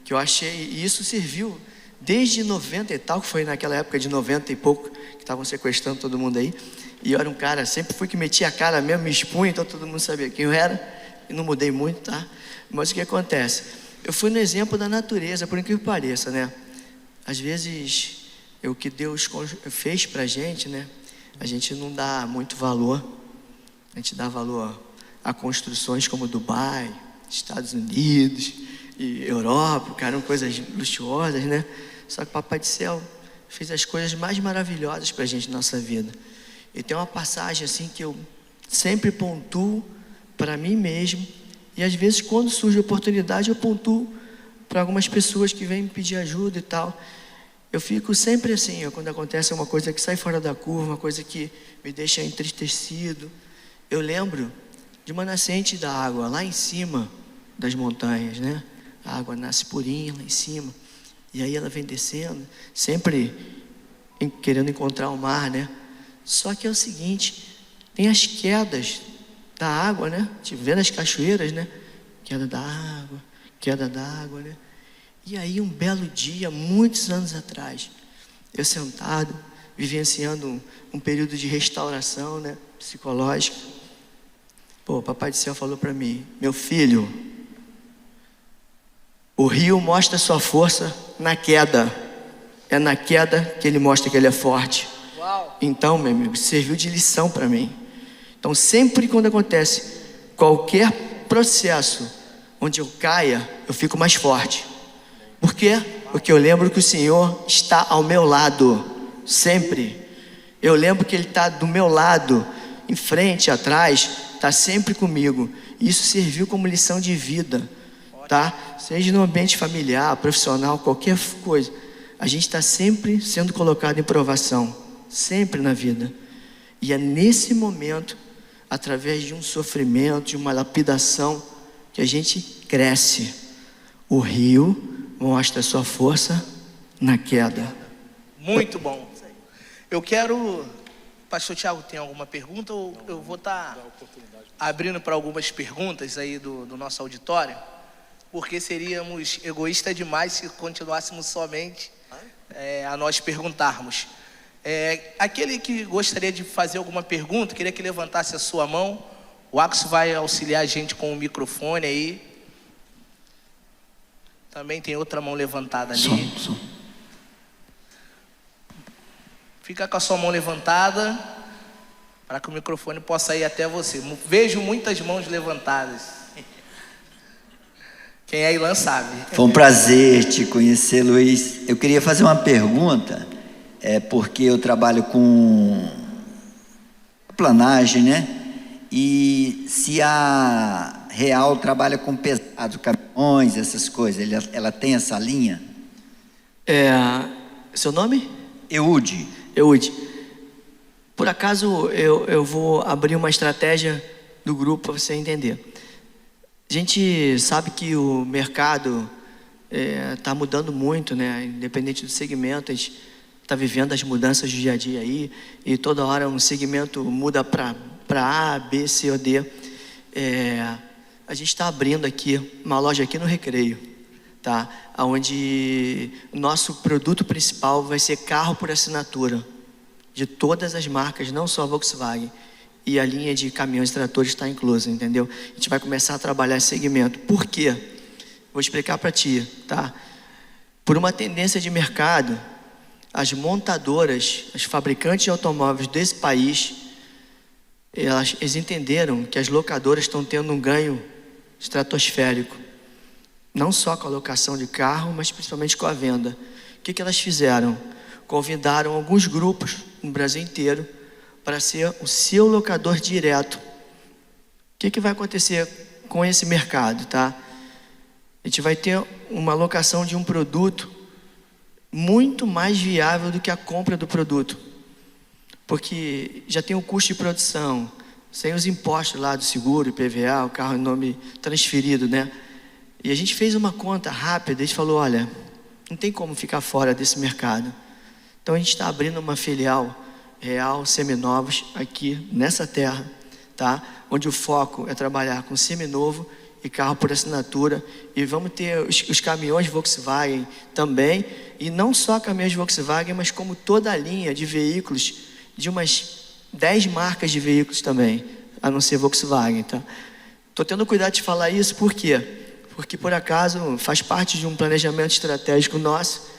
Que eu achei, e isso serviu desde 90 e tal, que foi naquela época de 90 e pouco, que estavam sequestrando todo mundo aí. E eu era um cara, sempre fui que metia a cara mesmo, me expunha, então todo mundo sabia quem eu era. E não mudei muito, tá? Mas o que acontece? Eu fui no exemplo da natureza, por incrível que pareça, né? Às vezes, o que Deus fez pra gente, né? A gente não dá muito valor. A gente dá valor a construções como Dubai, Estados Unidos e Europa, que eram coisas luxuosas, né? Só que o Papai do Céu fez as coisas mais maravilhosas pra gente na nossa vida. E tem uma passagem assim que eu sempre pontuo para mim mesmo, e às vezes quando surge a oportunidade eu pontuo para algumas pessoas que vêm me pedir ajuda e tal. Eu fico sempre assim, quando acontece uma coisa que sai fora da curva, uma coisa que me deixa entristecido. Eu lembro de uma nascente da água lá em cima das montanhas, né? A água nasce purinha lá em cima, e aí ela vem descendo, sempre querendo encontrar o mar, né? Só que é o seguinte, tem as quedas da água, né? Vendo as cachoeiras, né? Queda da água, né? E aí um belo dia, muitos anos atrás, eu sentado, vivenciando um período de restauração, né? Psicológica. Pô, o Papai do Céu falou para mim, meu filho, o rio mostra sua força na queda. É na queda que ele mostra que ele é forte. Uau. Então, meu amigo, serviu de lição para mim. Então, sempre quando acontece qualquer processo onde eu caia, eu fico mais forte. Por quê? Porque eu lembro que o Senhor está ao meu lado, sempre. Eu lembro que Ele está do meu lado, em frente, atrás, está sempre comigo. E isso serviu como lição de vida, tá? Seja no ambiente familiar, profissional, qualquer coisa. A gente está sempre sendo colocado em provação, sempre na vida. E é nesse momento, através de um sofrimento, de uma lapidação, que a gente cresce. O rio mostra a sua força na queda. Muito bom. Eu quero... Pastor Thiago, tem alguma pergunta? Ou eu vou estar abrindo para algumas perguntas aí do nosso auditório? Porque seríamos egoístas demais se continuássemos somente a nós perguntarmos. Aquele que gostaria de fazer alguma pergunta, queria que levantasse a sua mão. O Axo vai auxiliar a gente com o microfone aí. Também tem outra mão levantada ali. Fica com a sua mão levantada para que o microfone possa ir até você. Vejo muitas mãos levantadas. Quem é Ilan sabe. Foi um prazer te conhecer, Luiz. Eu queria fazer uma pergunta, porque eu trabalho com planagem, né? E se a Real trabalha com pesado, caminhões, essas coisas, ela tem essa linha? Seu nome? Eude. Por acaso eu vou abrir uma estratégia do grupo para você entender. A gente sabe que o mercado está mudando muito, né? Independente do segmento, a gente está vivendo as mudanças do dia a dia aí, e toda hora um segmento muda para A, B, C ou D. A gente está abrindo aqui uma loja aqui no Recreio, tá? Onde o nosso produto principal vai ser carro por assinatura, de todas as marcas, não só a Volkswagen. E a linha de caminhões e tratores está inclusa, entendeu? A gente vai começar a trabalhar esse segmento. Por quê? Vou explicar para ti, tá? Por uma tendência de mercado, as montadoras, as fabricantes de automóveis desse país, eles entenderam que as locadoras estão tendo um ganho estratosférico. Não só com a locação de carro, mas principalmente com a venda. O que elas fizeram? Convidaram alguns grupos no Brasil inteiro para ser o seu locador direto. O que vai acontecer com esse mercado, tá? A gente vai ter uma locação de um produto muito mais viável do que a compra do produto, porque já tem o custo de produção, sem os impostos lá do seguro, IPVA, o carro em nome transferido, né? E a gente fez uma conta rápida, a gente falou, olha, não tem como ficar fora desse mercado. Então a gente está abrindo uma filial Real Seminovos aqui nessa terra, tá? Onde o foco é trabalhar com seminovo e carro por assinatura, e vamos ter os caminhões Volkswagen também, e não só caminhões Volkswagen, mas como toda a linha de veículos de umas 10 marcas de veículos também, a não ser Volkswagen, tá? Tô tendo cuidado de falar isso, por quê? Porque por acaso faz parte de um planejamento estratégico nosso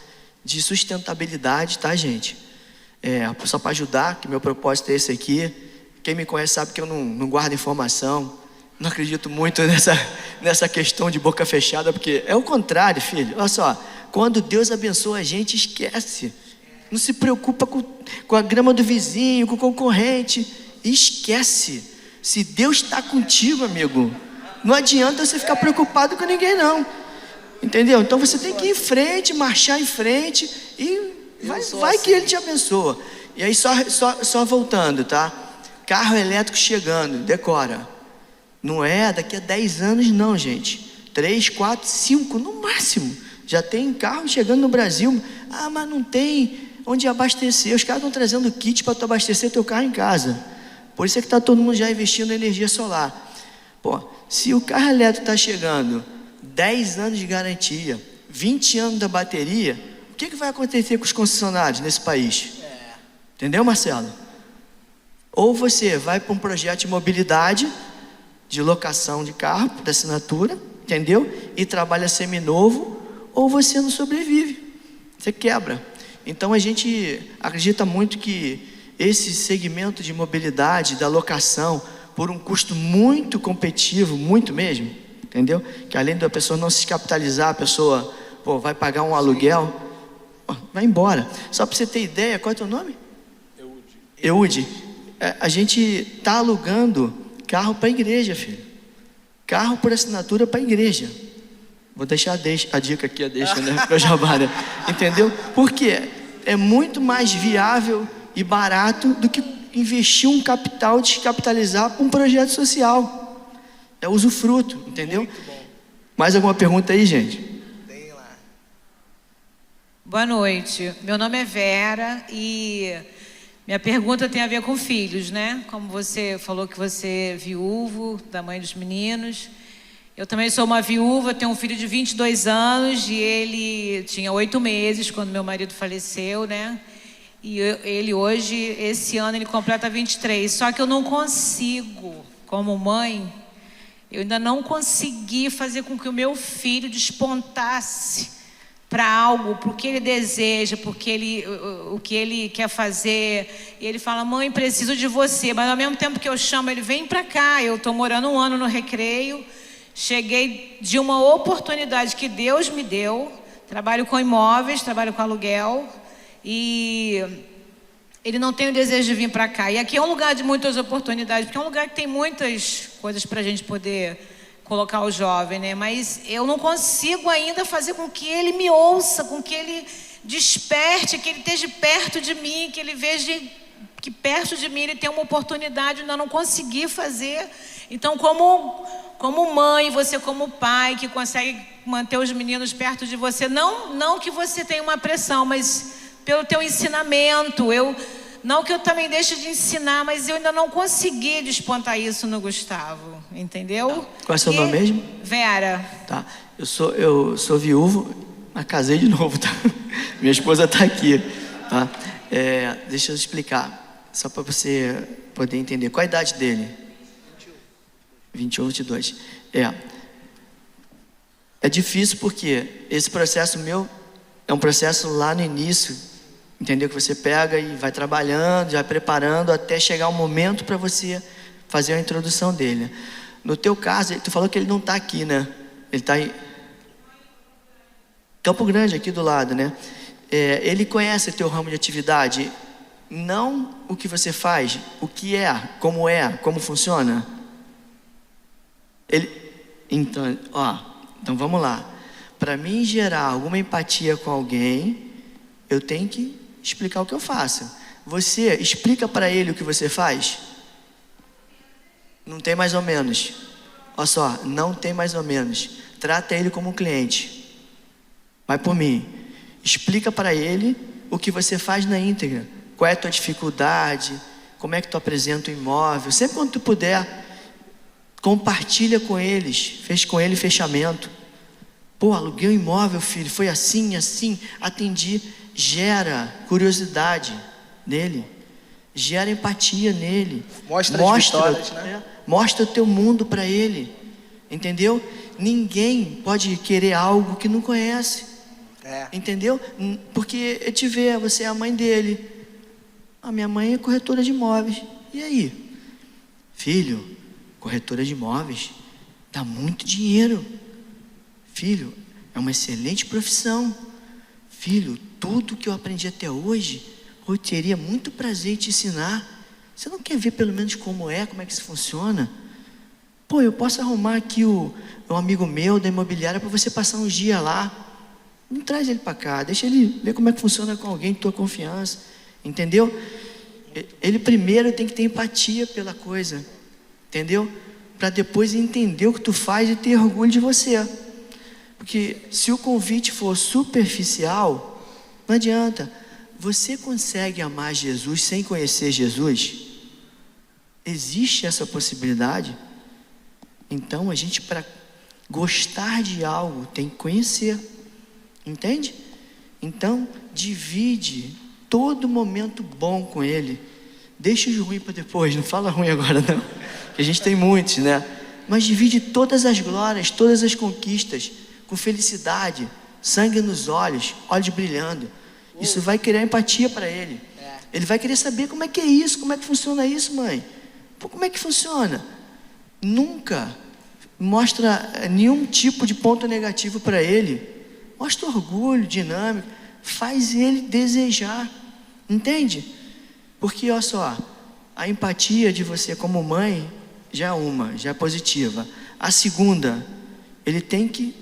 de sustentabilidade, tá, gente? Só para ajudar, que meu propósito é esse aqui. Quem me conhece sabe que eu não guardo informação, não acredito muito nessa questão de boca fechada, porque é o contrário, filho. Olha só, quando Deus abençoa a gente, esquece. Não se preocupa com a grama do vizinho, com o concorrente, esquece. Se Deus está contigo, amigo, não adianta você ficar preocupado com ninguém, não. Entendeu? Então você tem que ir em frente, marchar em frente e vai que Ele te abençoa. E aí só voltando, tá? Carro elétrico chegando, decora. Não é daqui a 10 anos não, gente. 3, 4, 5 no máximo. Já tem carro chegando no Brasil. Ah, mas não tem onde abastecer. Os caras estão trazendo kit para tu abastecer teu carro em casa. Por isso é que está todo mundo já investindo em energia solar. Pô, se o carro elétrico está chegando, 10 anos de garantia, 20 anos da bateria, o que vai acontecer com os concessionários nesse país? Entendeu, Marcelo? Ou você vai para um projeto de mobilidade, de locação de carro, por assinatura, entendeu? E trabalha seminovo, ou você não sobrevive, você quebra. Então a gente acredita muito que esse segmento de mobilidade, da locação, por um custo muito competitivo, muito mesmo, entendeu? Que além da pessoa não se capitalizar, a pessoa vai pagar um aluguel, vai embora. Só para você ter ideia, qual é o teu nome? Eude. A gente está alugando carro para a igreja, filho. Carro por assinatura para a igreja. Vou deixar a dica aqui, né? Para o Jabá, né? Entendeu? Porque é muito mais viável e barato do que investir um capital, descapitalizar para um projeto social. É usufruto, entendeu? Mais alguma pergunta aí, gente? Tem lá. Boa noite. Meu nome é Vera e minha pergunta tem a ver com filhos, né? Como você falou que você é viúvo, da mãe dos meninos. Eu também sou uma viúva, tenho um filho de 22 anos e ele tinha 8 meses quando meu marido faleceu, né? E ele hoje, esse ano, ele completa 23. Só que eu não consigo, como mãe, eu ainda não consegui fazer com que o meu filho despontasse para algo, para o que ele deseja, o que ele quer fazer. E ele fala: mãe, preciso de você. Mas ao mesmo tempo que eu chamo, ele vem para cá. Eu estou morando 1 ano no Recreio. Cheguei de uma oportunidade que Deus me deu. Trabalho com imóveis, trabalho com aluguel. E ele não tem o desejo de vir para cá. E aqui é um lugar de muitas oportunidades, porque é um lugar que tem muitas coisas para a gente poder colocar o jovem, né? Mas eu não consigo ainda fazer com que ele me ouça, com que ele desperte, que ele esteja perto de mim, que ele veja que perto de mim ele tem uma oportunidade, ainda não consegui fazer. Então, como mãe, você como pai, que consegue manter os meninos perto de você, não que você tenha uma pressão, mas pelo teu ensinamento, não que eu também deixe de ensinar, mas eu ainda não consegui despontar isso no Gustavo, entendeu? Qual é o seu nome mesmo? Vera. Tá. Eu sou viúvo, mas casei de novo, tá? Minha esposa tá aqui, tá? Deixa eu explicar, só para você poder entender. Qual a idade dele? 21, 22. É difícil porque esse processo meu é um processo lá no início, entendeu? Que você pega e vai trabalhando, vai preparando até chegar o momento para você fazer a introdução dele. No teu caso, tu falou que ele não está aqui, né? Ele está em Campo Grande, aqui do lado, né? Ele conhece o teu ramo de atividade, não o que você faz, o que como funciona. Então vamos lá. Para mim gerar alguma empatia com alguém, eu tenho que explicar o que eu faço. Você explica para ele o que você faz? Não tem mais ou menos. Olha só, não tem mais ou menos. Trata ele como um cliente. Vai por mim. Explica para ele o que você faz na íntegra. Qual é a tua dificuldade? Como é que tu apresenta o imóvel? Sempre quando tu puder, compartilha com eles. Fez com ele fechamento. Pô, aluguei um imóvel, filho, foi assim, atendi. Gera curiosidade nele, gera empatia nele. Mostra as vitórias, né? Mostra o teu mundo para ele, entendeu? Ninguém pode querer algo que não conhece, entendeu? Porque eu te ver, você é a mãe dele. A minha mãe é corretora de imóveis. E aí? Filho, corretora de imóveis dá muito dinheiro. Filho, é uma excelente profissão. Filho, tudo que eu aprendi até hoje, eu teria muito prazer em te ensinar. Você não quer ver pelo menos como é que isso funciona? Pô, eu posso arrumar aqui um amigo meu da imobiliária para você passar uns dias lá. Não traz ele para cá, deixa ele ver como é que funciona com alguém de tua confiança, entendeu? Ele primeiro tem que ter empatia pela coisa, entendeu? Para depois entender o que tu faz e ter orgulho de você. Porque se o convite for superficial, não adianta. Você consegue amar Jesus sem conhecer Jesus? Existe essa possibilidade? Então a gente, para gostar de algo, tem que conhecer. Entende? Então divide todo momento bom com ele. Deixa os ruins para depois, não fala ruim agora não, que a gente tem muitos, né? Mas divide todas as glórias, todas as conquistas, com felicidade, sangue nos olhos, olhos brilhando. Isso vai criar empatia para ele. Ele vai querer saber como é que é isso, como é que funciona isso, mãe. Pô, como é que funciona? Nunca mostra nenhum tipo de ponto negativo para ele. Mostra orgulho, dinâmica, faz ele desejar. Entende? Porque, olha só, a empatia de você como mãe já é positiva. A segunda, ele tem que,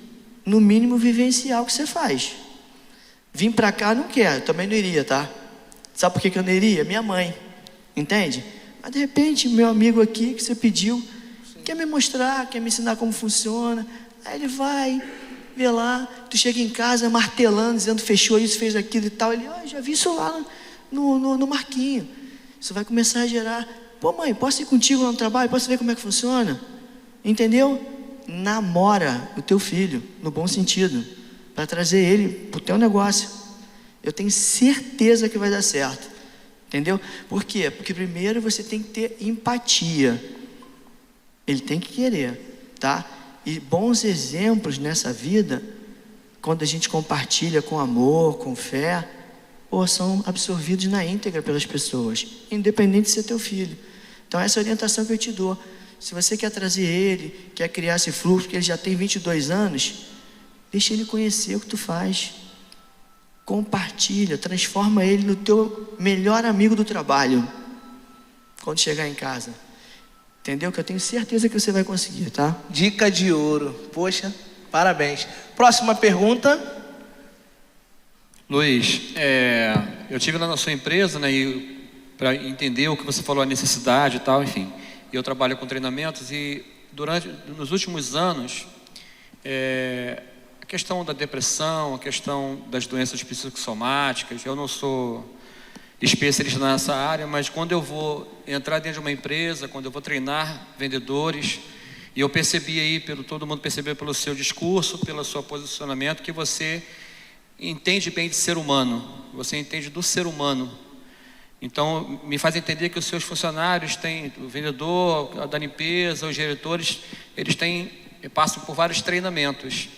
no mínimo, vivenciar o que você faz. Vim pra cá, não quero, também não iria, tá? Sabe por que eu não iria? Minha mãe, entende? Mas de repente, meu amigo aqui, que você pediu, quer me mostrar, quer me ensinar como funciona. Aí ele vai, vê lá, tu chega em casa martelando, dizendo fechou isso, fez aquilo e tal. Ele, já vi isso lá no Marquinho. Isso vai começar a gerar, pô mãe, posso ir contigo lá no trabalho? Posso ver como é que funciona? Entendeu? Namora o teu filho, no bom sentido, para trazer ele para o teu negócio. Eu tenho certeza que vai dar certo. Entendeu? Por quê? Porque primeiro você tem que ter empatia. Ele tem que querer, tá? E bons exemplos nessa vida quando a gente compartilha com amor, com fé, são absorvidos na íntegra pelas pessoas, independente de ser teu filho. Então essa é a orientação que eu te dou. Se você quer trazer ele, quer criar esse fluxo, porque ele já tem 22 anos, deixa ele conhecer o que tu faz. Compartilha, transforma ele no teu melhor amigo do trabalho, quando chegar em casa. Entendeu? Que eu tenho certeza que você vai conseguir, tá? Dica de ouro. Poxa, parabéns. Próxima pergunta. Luiz, eu estive lá na sua empresa, né, e para entender o que você falou, a necessidade e tal, enfim. Eu trabalho com treinamentos e nos últimos anos, a questão da depressão, a questão das doenças psicossomáticas, eu não sou especialista nessa área, mas quando eu vou entrar dentro de uma empresa, quando eu vou treinar vendedores, e eu percebi aí, todo mundo percebeu pelo seu discurso, pelo seu posicionamento, que você entende bem de ser humano, você entende do ser humano. Então, me faz entender que os seus funcionários têm, o vendedor, da limpeza, os diretores, eles passam por vários treinamentos.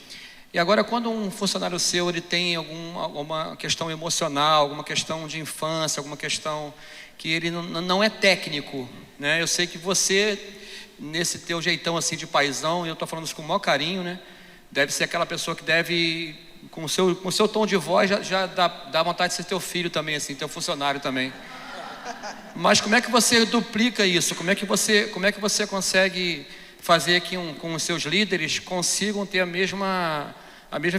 E agora, quando um funcionário seu ele tem alguma questão emocional, alguma questão de infância, alguma questão que ele não é técnico, né? Eu sei que você, nesse teu jeitão assim de paizão, e eu estou falando isso com o maior carinho, né? Deve ser aquela pessoa que deve, com o seu tom de voz, já dá vontade de ser teu filho também, assim, teu funcionário também. Mas como é que você duplica isso? Como é que você consegue fazer que com os seus líderes consigam ter a mesma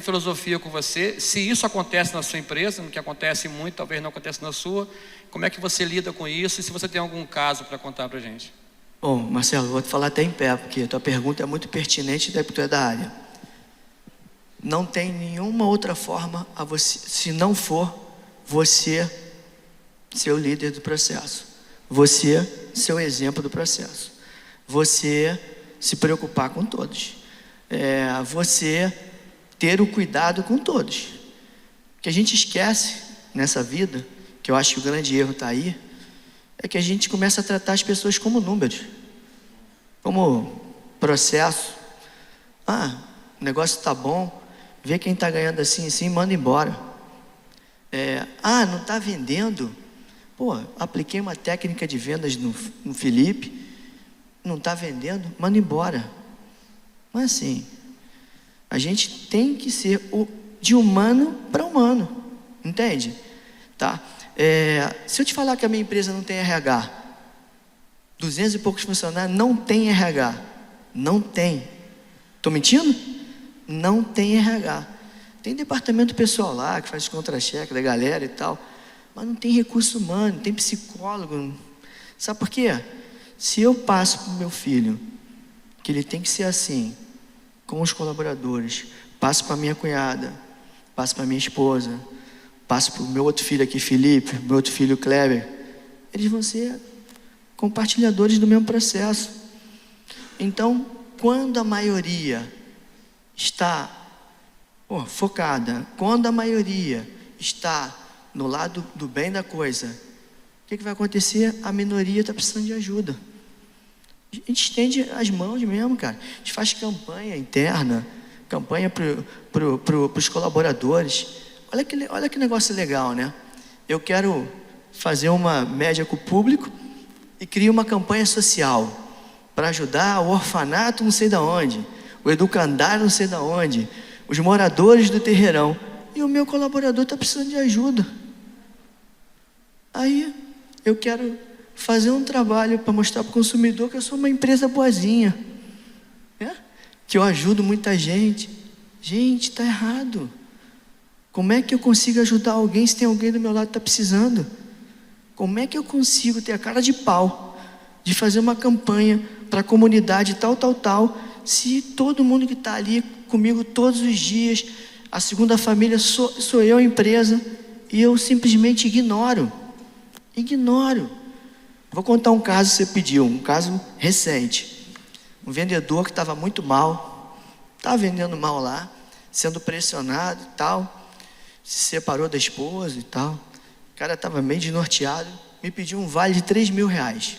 filosofia com você? Se isso acontece na sua empresa, que acontece muito, talvez não aconteça na sua, como é que você lida com isso? E se você tem algum caso para contar para a gente? Bom, Marcelo, vou te falar até em pé, porque a tua pergunta é muito pertinente, daí porque tu é da área. Não tem nenhuma outra forma a você, se não for você ser o líder do processo, você ser o exemplo do processo, você se preocupar com todos, você ter o cuidado com todos. O que a gente esquece nessa vida, que eu acho que o grande erro está aí, é que a gente começa a tratar as pessoas como números, como processo. O negócio está bom, vê quem está ganhando assim, manda embora. Não está vendendo? Apliquei uma técnica de vendas no Felipe, não está vendendo? Manda embora. Não é assim. A gente tem que ser de humano para humano, entende? Tá? Se eu te falar que a minha empresa não tem RH, 200 e poucos funcionários, não tem RH, não tem. Estou mentindo? Não tem RH. Tem departamento pessoal lá que faz contra-cheque da galera e tal, mas não tem recurso humano, não tem psicólogo. Sabe por quê? Se eu passo para o meu filho que ele tem que ser assim, com os colaboradores, passo para minha cunhada, passo para minha esposa, passo para o meu outro filho aqui, Felipe, meu outro filho, Kleber, eles vão ser compartilhadores do mesmo processo. Então, quando a maioria está focada, quando a maioria está no lado do bem da coisa, o que vai acontecer? A minoria está precisando de ajuda. A gente estende as mãos mesmo, cara. A gente faz campanha interna, campanha para os colaboradores. Olha que negócio legal, né? Eu quero fazer uma média com o público e crio uma campanha social para ajudar o orfanato não sei da onde, o educandário não sei da onde, os moradores do terreirão. E o meu colaborador está precisando de ajuda. Aí eu quero fazer um trabalho para mostrar para o consumidor que eu sou uma empresa boazinha, que eu ajudo muita gente. Gente, está errado. Como é que eu consigo ajudar alguém se tem alguém do meu lado que está precisando? Como é que eu consigo ter a cara de pau de fazer uma campanha para a comunidade tal, se todo mundo que está ali comigo todos os dias, a segunda família sou eu, a empresa, e eu simplesmente ignoro. Vou contar um caso que você pediu, um caso recente. Um vendedor que estava muito mal, estava vendendo mal lá, sendo pressionado e tal, se separou da esposa e tal. O cara estava meio desnorteado, me pediu um vale de R$3.000.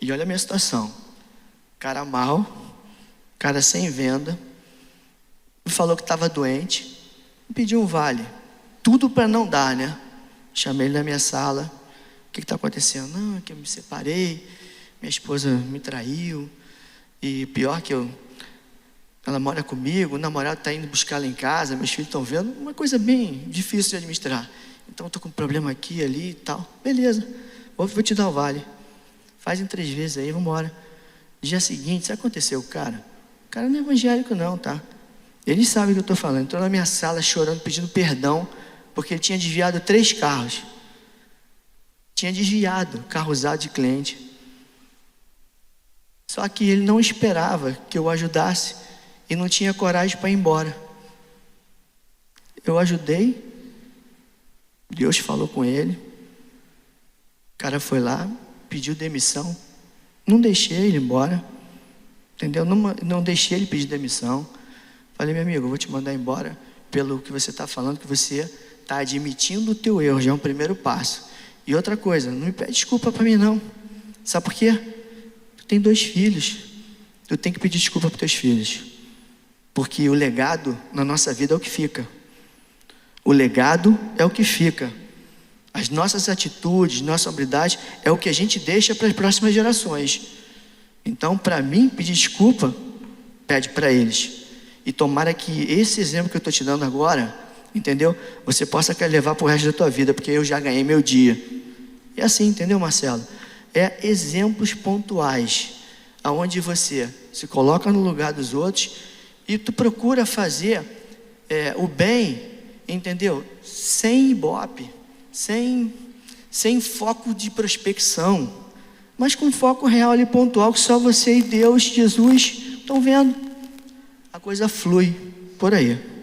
E olha a minha situação. Cara mal, cara sem venda, me falou que estava doente, me pediu um vale. Tudo para não dar, né? Chamei ele na minha sala. O que está acontecendo? Não, é que eu me separei, minha esposa me traiu, e pior que ela mora comigo, o namorado está indo buscar ela em casa, meus filhos estão vendo, uma coisa bem difícil de administrar. Então estou com um problema aqui, ali e tal. Beleza, vou te dar o vale. Faz em 3 vezes aí, vamos embora. Dia seguinte, sabe o que aconteceu, cara? O cara não é evangélico não, tá? Ele sabe o que eu estou falando. Entrou na minha sala chorando, pedindo perdão, porque ele tinha desviado 3 carros. Tinha desviado carro usado de cliente. Só que ele não esperava que eu ajudasse e não tinha coragem para ir embora. Eu ajudei, Deus falou com ele, o cara foi lá, pediu demissão, não deixei ele ir embora, entendeu? Não deixei ele pedir demissão. Falei, meu amigo, eu vou te mandar embora pelo que você está falando, que você está admitindo o teu erro, já é um primeiro passo. E outra coisa, não me pede desculpa para mim não. Sabe por quê? Tu tem 2 filhos, tu tem que pedir desculpa para teus filhos, porque o legado na nossa vida é o que fica. O legado é o que fica. As nossas atitudes, nossa hombridade é o que a gente deixa para as próximas gerações. Então, para mim, pedir desculpa, pede para eles. E tomara que esse exemplo que eu estou te dando agora, entendeu? Você possa levar para o resto da tua vida, porque eu já ganhei meu dia. É assim, entendeu, Marcelo? É exemplos pontuais, aonde você se coloca no lugar dos outros e tu procura fazer o bem, entendeu? Sem ibope, sem foco de prospecção, mas com foco real e pontual, que só você e Deus, Jesus, estão vendo. A coisa flui por aí.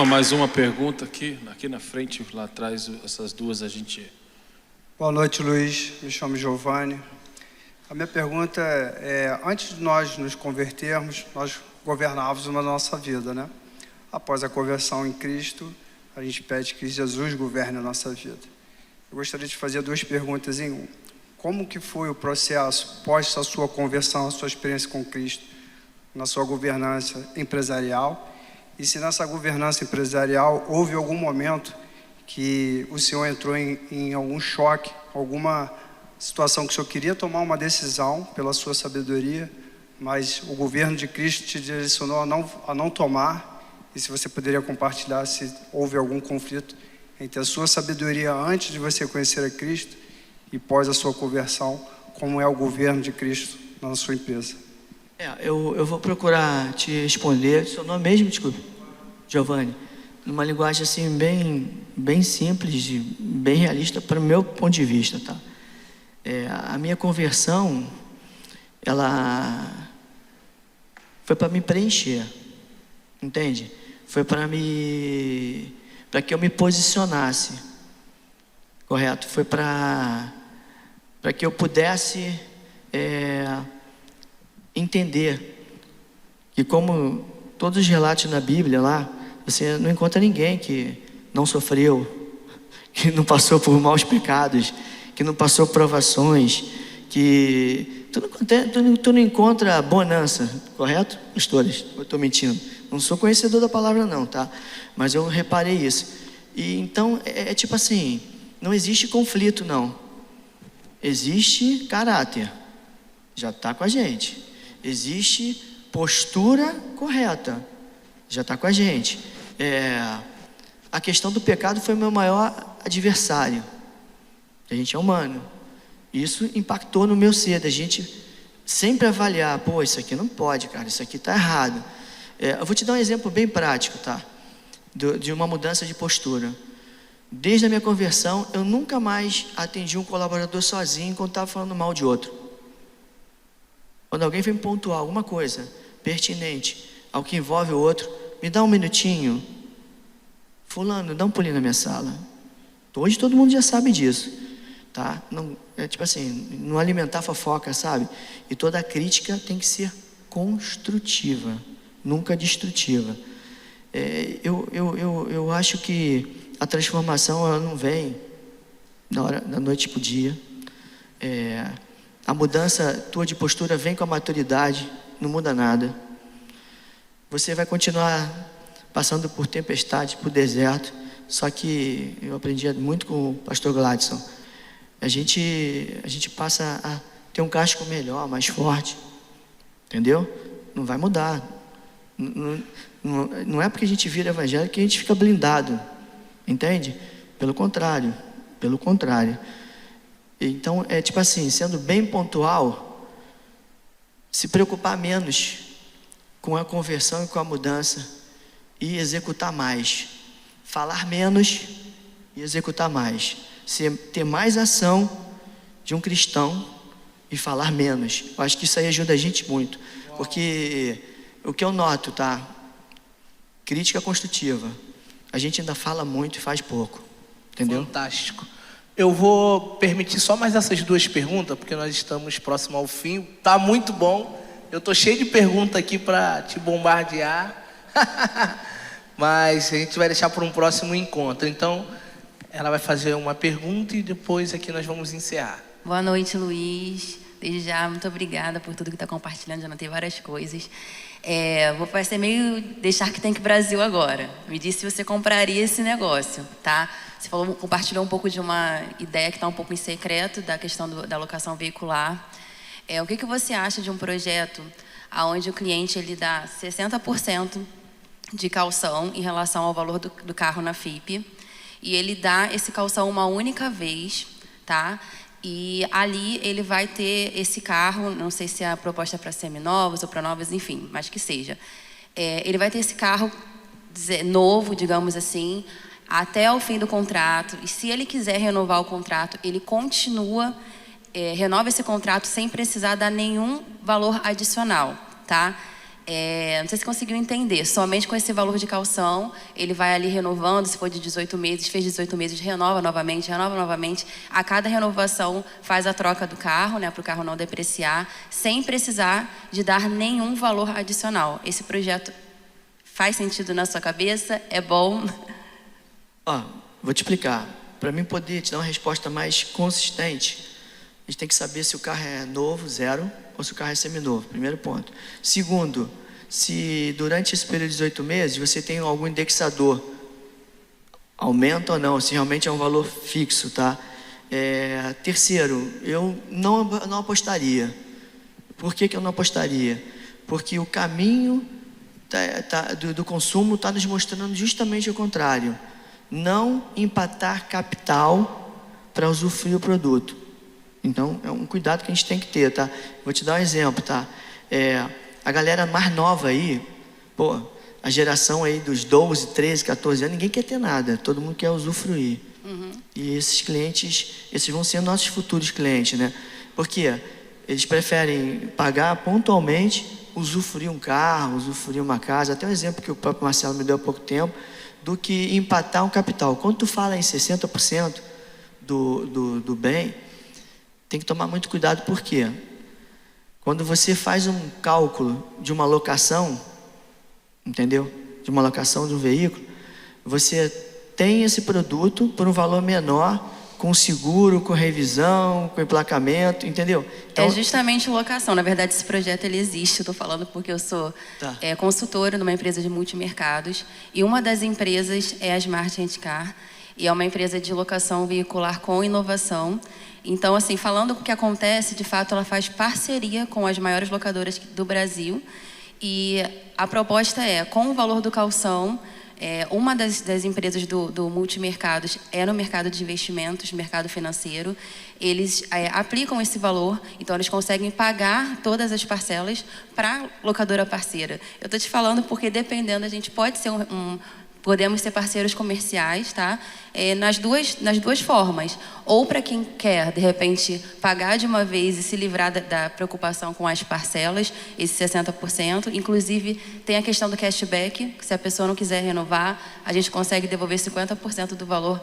Mais uma pergunta aqui na frente, lá atrás, essas duas a gente... Boa noite, Luiz. Me chamo Giovanni. A minha pergunta é, antes de nós nos convertermos, nós governávamos a nossa vida, né? Após a conversão em Cristo, a gente pede que Jesus governe a nossa vida. Eu gostaria de fazer 2 perguntas em uma. Como que foi o processo após a sua conversão, a sua experiência com Cristo, na sua governança empresarial? E se nessa governança empresarial houve algum momento que o senhor entrou em algum choque, alguma situação que o senhor queria tomar uma decisão pela sua sabedoria, mas o governo de Cristo te direcionou a não tomar? E se você poderia compartilhar se houve algum conflito entre a sua sabedoria antes de você conhecer a Cristo e pós a sua conversão, como é o governo de Cristo na sua empresa? Eu vou procurar te responder, seu nome mesmo, desculpe, Giovanni, numa linguagem assim bem simples, bem realista para o meu ponto de vista, tá? A minha conversão, ela foi para me preencher, entende? Foi para que eu me posicionasse, correto? Foi para que eu pudesse entender que, como todos os relatos na Bíblia lá, você não encontra ninguém que não sofreu, que não passou por maus pecados, que não passou provações, que tu não encontra bonança, correto, pastores? Eu estou mentindo, não sou conhecedor da palavra não, tá? Mas eu reparei isso. E então é tipo assim, não existe conflito não, existe caráter, já está com a gente. Existe postura correta, já está com a gente. A questão do pecado foi o meu maior adversário. A gente é humano. Isso impactou no meu ser, da gente sempre avaliar, pô, isso aqui não pode, cara, isso aqui está errado. Eu vou te dar um exemplo bem prático, tá? De uma mudança de postura. Desde a minha conversão, eu nunca mais atendi um colaborador sozinho quando estava falando mal de outro. Quando alguém vem pontuar alguma coisa pertinente ao que envolve o outro, me dá um minutinho. Fulano, dá um pulinho na minha sala. Hoje todo mundo já sabe disso, tá? Não, tipo assim, não alimentar fofoca, sabe? E toda crítica tem que ser construtiva, nunca destrutiva. Eu acho que a transformação ela não vem da noite para o dia. A mudança tua de postura vem com a maturidade, não muda nada. Você vai continuar passando por tempestade, por deserto, só que eu aprendi muito com o pastor Gladson. A gente passa a ter um casco melhor, mais forte, entendeu? Não vai mudar. Não é porque a gente vira evangélico que a gente fica blindado, entende? Pelo contrário. Então, é tipo assim, sendo bem pontual, se preocupar menos com a conversão e com a mudança e executar mais. Falar menos e executar mais. Ter mais ação de um cristão e falar menos. Eu acho que isso aí ajuda a gente muito. Porque o que eu noto, tá? Crítica construtiva. A gente ainda fala muito e faz pouco. Entendeu? Fantástico. Eu vou permitir só mais essas 2 perguntas, porque nós estamos próximo ao fim. Tá muito bom. Eu tô cheio de perguntas aqui para te bombardear. Mas a gente vai deixar para um próximo encontro. Então, ela vai fazer uma pergunta e depois aqui nós vamos encerrar. Boa noite, Luiz. Desde já, muito obrigada por tudo que está compartilhando. Já notei várias coisas. Vou parecer meio deixar que tem que Brasil agora. Me disse se você compraria esse negócio, tá? Você compartilhou um pouco de uma ideia que está um pouco em secreto da questão da locação veicular. O que você acha de um projeto onde o cliente ele dá 60% de calção em relação ao valor do carro na FIP e ele dá esse calção uma única vez, tá? E ali ele vai ter esse carro, não sei se a proposta é para seminovos ou para novos, enfim, mas que seja. Ele vai ter esse carro novo, digamos assim, até o fim do contrato. E se ele quiser renovar o contrato, ele continua, renova esse contrato sem precisar dar nenhum valor adicional, tá? Não sei se conseguiu entender, somente com esse valor de calção, ele vai ali renovando, se for de 18 meses, fez 18 meses, renova novamente, a cada renovação faz a troca do carro, né, para o carro não depreciar, sem precisar de dar nenhum valor adicional. Esse projeto faz sentido na sua cabeça? É bom? Vou te explicar. Para mim poder te dar uma resposta mais consistente, a gente tem que saber se o carro é novo, zero, ou se o carro é seminovo, primeiro ponto. Segundo, se durante esse período de 18 meses você tem algum indexador, aumenta ou não, se realmente é um valor fixo, tá? Terceiro, eu não apostaria. Por que eu não apostaria? Porque o caminho do consumo está nos mostrando justamente o contrário. Não empatar capital para usufruir o produto. Então, é um cuidado que a gente tem que ter, tá? Vou te dar um exemplo, tá? A galera mais nova aí, a geração aí dos 12, 13, 14 anos, ninguém quer ter nada, todo mundo quer usufruir. E esses clientes, esses vão ser nossos futuros clientes, né? Porque eles preferem pagar pontualmente, usufruir um carro, usufruir uma casa, até um exemplo que o próprio Marcelo me deu há pouco tempo, do que empatar um capital. Quando tu fala em 60% do bem, tem que tomar muito cuidado, por quê? Quando você faz um cálculo de uma locação, entendeu? De uma locação de um veículo, você tem esse produto por um valor menor, com seguro, com revisão, com emplacamento, entendeu? Então, é justamente locação. Na verdade, esse projeto ele existe. Eu estou falando porque eu sou consultora numa empresa de multimercados e uma das empresas é a Smart Rent Car e é uma empresa de locação veicular com inovação. Então, assim, falando o que acontece, de fato, ela faz parceria com as maiores locadoras do Brasil e a proposta é, com o valor do calção, uma das empresas do multimercados é no mercado de investimentos, mercado financeiro. Eles aplicam esse valor, então eles conseguem pagar todas as parcelas para a locadora parceira. Eu estou te falando porque, dependendo, a gente pode ser podemos ser parceiros comerciais, tá? Nas duas formas. Ou para quem quer, de repente, pagar de uma vez e se livrar da preocupação com as parcelas, esse 60%. Inclusive, tem a questão do cashback, que se a pessoa não quiser renovar, a gente consegue devolver 50% do valor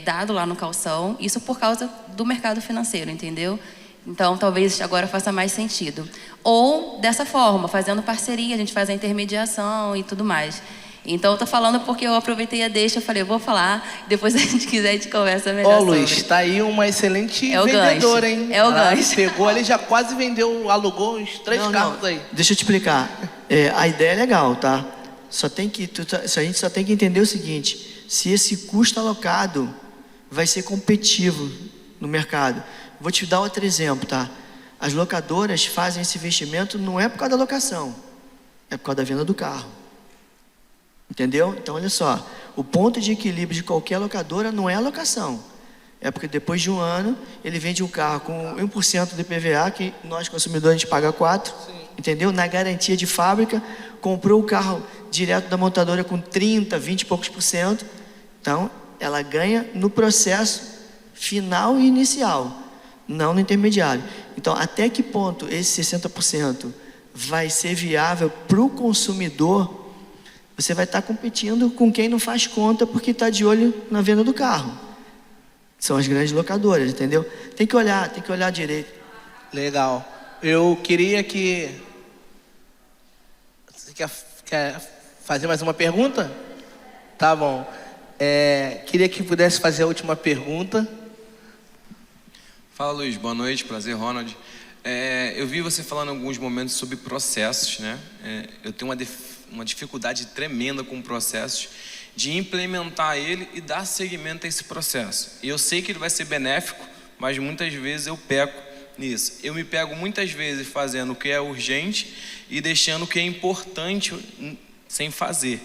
dado lá no calção. Isso por causa do mercado financeiro, entendeu? Então, talvez agora faça mais sentido. Ou, dessa forma, fazendo parceria, a gente faz a intermediação e tudo mais. Então, eu tô falando porque eu aproveitei a deixa, eu falei, eu vou falar, depois se a gente quiser, a gente conversa melhor Ó, Luiz, sobre. tá aí uma excelente É o vendedora, gancho. hein? É o Ela gancho. pegou ali, já quase vendeu, alugou uns 3 carros aí. Deixa eu te explicar. A ideia é legal, tá? A gente só tem que entender o seguinte: se esse custo alocado vai ser competitivo no mercado. Vou te dar outro exemplo, tá? As locadoras fazem esse investimento não é por causa da locação, é por causa da venda do carro. Entendeu? Então, olha só, o ponto de equilíbrio de qualquer locadora não é a locação. É porque depois de um ano, ele vende um carro com 1% de IPVA, que nós consumidores a gente paga 4%, entendeu? Na garantia de fábrica, comprou o carro direto da montadora com 30%, 20 e poucos por cento. Então, ela ganha no processo final e inicial, não no intermediário. Então, até que ponto esse 60% vai ser viável para o consumidor? Você vai estar competindo com quem não faz conta porque está de olho na venda do carro. São as grandes locadoras, entendeu? Tem que olhar direito. Legal. Eu queria que... Você quer fazer mais uma pergunta? Tá bom. Queria que pudesse fazer a última pergunta. Fala, Luiz. Boa noite. Prazer, Ronald. Eu vi você falando em alguns momentos sobre processos, né? Eu tenho uma dificuldade tremenda com processos, de implementar ele e dar seguimento a esse processo. E eu sei que ele vai ser benéfico, mas muitas vezes eu peco nisso. Eu me pego muitas vezes fazendo o que é urgente e deixando o que é importante sem fazer.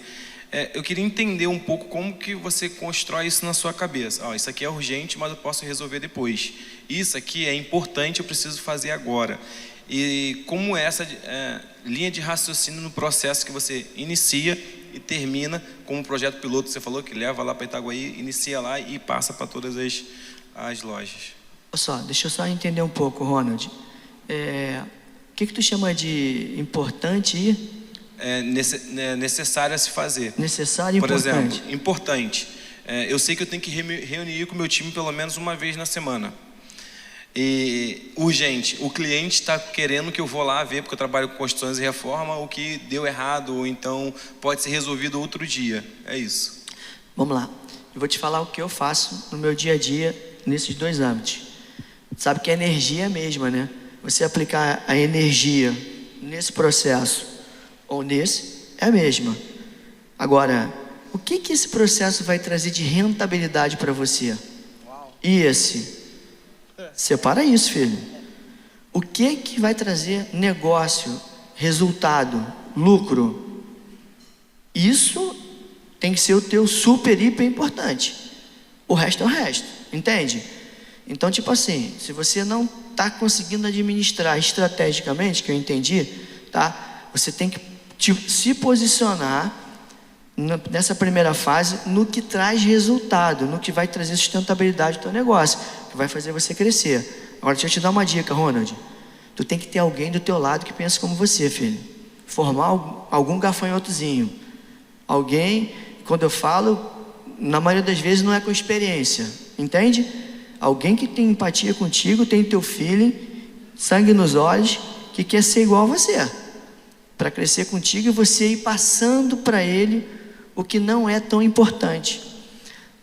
Eu queria entender um pouco como que você constrói isso na sua cabeça. Isso aqui é urgente, mas eu posso resolver depois. Isso aqui é importante, eu preciso fazer agora. E como essa linha de raciocínio no processo que você inicia e termina, como o projeto piloto que você falou, que leva lá para Itaguaí, inicia lá e passa para todas as lojas. Deixa eu só entender um pouco, Ronald. O que tu chama de importante e... necessário a se fazer. Necessário e Por importante. exemplo, importante. Eu sei que eu tenho que reunir com o meu time pelo menos uma vez na semana. E urgente, o cliente está querendo que eu vou lá ver, porque eu trabalho com construções e reforma, o que deu errado, ou então pode ser resolvido outro dia. É isso. Vamos lá. Eu vou te falar o que eu faço no meu dia a dia nesses 2 âmbitos. Sabe que a energia é a mesma, né? Você aplicar a energia nesse processo ou nesse, é a mesma. Agora, o que esse processo vai trazer de rentabilidade para você? E esse? Separa isso, filho. O que vai trazer negócio, resultado, lucro? Isso tem que ser o teu super, hiper importante. O resto é o resto, entende? Então, tipo assim, se você não está conseguindo administrar estrategicamente, que eu entendi, tá? Você tem que se posicionar nessa primeira fase no que traz resultado, no que vai trazer sustentabilidade ao teu negócio, que vai fazer você crescer. Agora, deixa eu te dar uma dica, Ronald. Tu tem que ter alguém do teu lado que pensa como você, filho. Formar algum gafanhotozinho. Alguém, quando eu falo, na maioria das vezes não é com experiência, entende? Alguém que tem empatia contigo, tem teu feeling, sangue nos olhos, que quer ser igual a você, para crescer contigo e você ir passando para ele o que não é tão importante.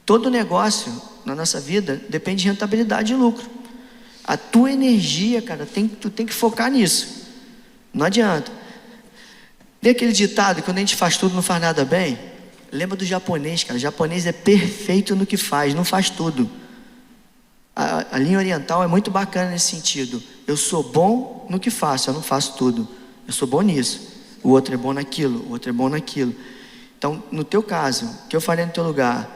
Todo negócio na nossa vida depende de rentabilidade e lucro. A tua energia, cara, tu tem que focar nisso. Não adianta. Vê aquele ditado, quando a gente faz tudo, não faz nada bem? Lembra do japonês, cara. O japonês é perfeito no que faz, não faz tudo. A linha oriental é muito bacana nesse sentido. Eu sou bom no que faço, eu não faço tudo. Eu sou bom nisso. O outro é bom naquilo, o outro é bom naquilo. Então, no teu caso, o que eu faria no teu lugar?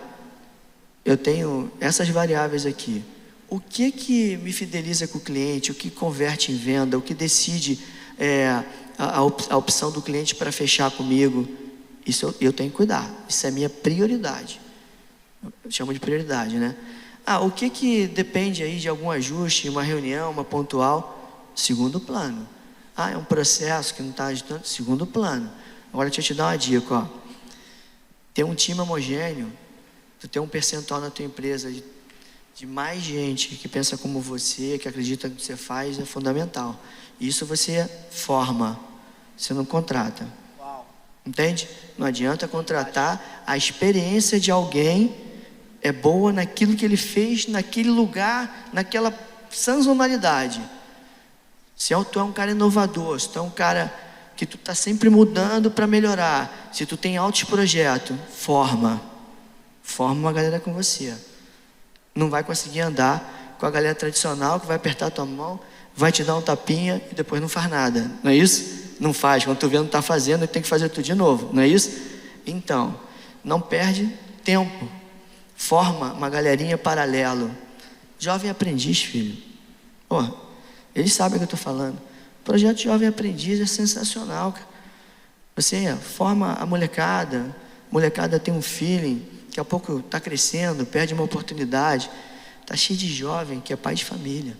Eu tenho essas variáveis aqui. O que me fideliza com o cliente? O que converte em venda? O que decide a opção do cliente para fechar comigo? Isso eu tenho que cuidar. Isso é minha prioridade. Eu chamo de prioridade, né? O que depende aí de algum ajuste, uma reunião, uma pontual? Segundo plano. É um processo que não está agitando? Segundo plano. Agora deixa eu te dar uma dica, ó. Ter um time homogêneo, tu ter um percentual na tua empresa de mais gente que pensa como você, que acredita no que você faz, é fundamental. Isso você forma, você não contrata. Entende? Não adianta contratar, a experiência de alguém é boa naquilo que ele fez, naquele lugar, naquela sazonalidade. Se tu é um cara inovador, se tu é um cara que tu está sempre mudando para melhorar, se tu tem altos projetos, forma uma galera com você. Não vai conseguir andar com a galera tradicional que vai apertar a tua mão, vai te dar um tapinha e depois não faz nada, não é isso? Não faz, quando tu vê não está fazendo, tem que fazer tudo de novo, não é isso? Então, não perde tempo, forma uma galerinha paralelo. Jovem aprendiz, filho, eles sabem o que eu estou falando. O projeto Jovem Aprendiz é sensacional, cara. Você forma a molecada tem um feeling, daqui a pouco está crescendo, perde uma oportunidade, está cheio de jovem que é pai de família,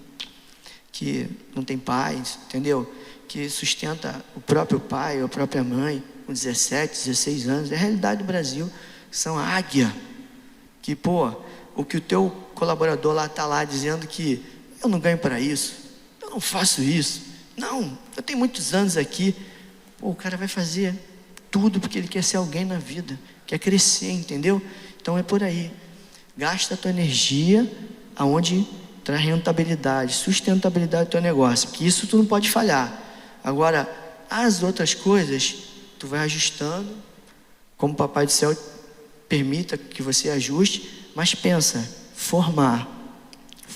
que não tem pais, entendeu? Que sustenta o próprio pai ou a própria mãe com 17, 16 anos. É a realidade do Brasil. São águia. Que, o que o teu colaborador lá está lá dizendo que eu não ganho para isso, eu não faço isso, não, eu tenho muitos anos aqui. O cara vai fazer tudo porque ele quer ser alguém na vida, quer crescer, entendeu? Então é por aí. Gasta a tua energia aonde traz rentabilidade, sustentabilidade do teu negócio, porque isso tu não pode falhar. Agora, as outras coisas, tu vai ajustando, como o Papai do Céu permita que você ajuste, mas pensa, formar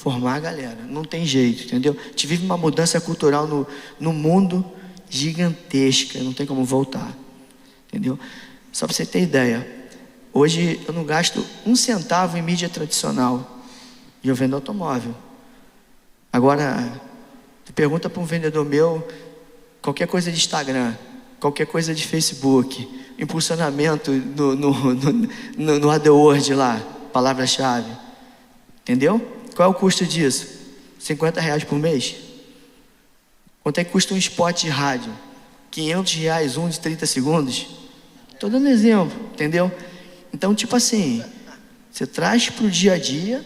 a galera, não tem jeito, entendeu? A gente vive uma mudança cultural no mundo gigantesca, não tem como voltar, entendeu? Só para você ter ideia, hoje eu não gasto 1 centavo em mídia tradicional e eu vendo automóvel. Agora, tu pergunta para um vendedor meu, qualquer coisa de Instagram, qualquer coisa de Facebook, impulsionamento no AdWords lá, palavra-chave, entendeu? Qual é o custo disso? R$50 por mês? Quanto é que custa um spot de rádio? R$500, um de 30 segundos? Estou dando exemplo, entendeu? Então, tipo assim, você traz para o dia a dia,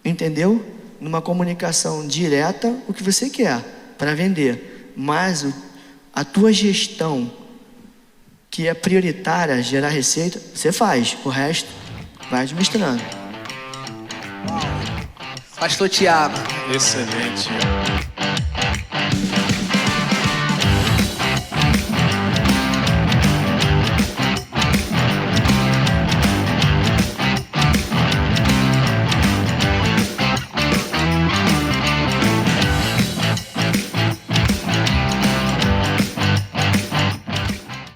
entendeu? Numa comunicação direta, o que você quer para vender. Mas a tua gestão, que é prioritária, gerar receita, você faz. O resto, vai administrando. Pastor Tiago. Excelente.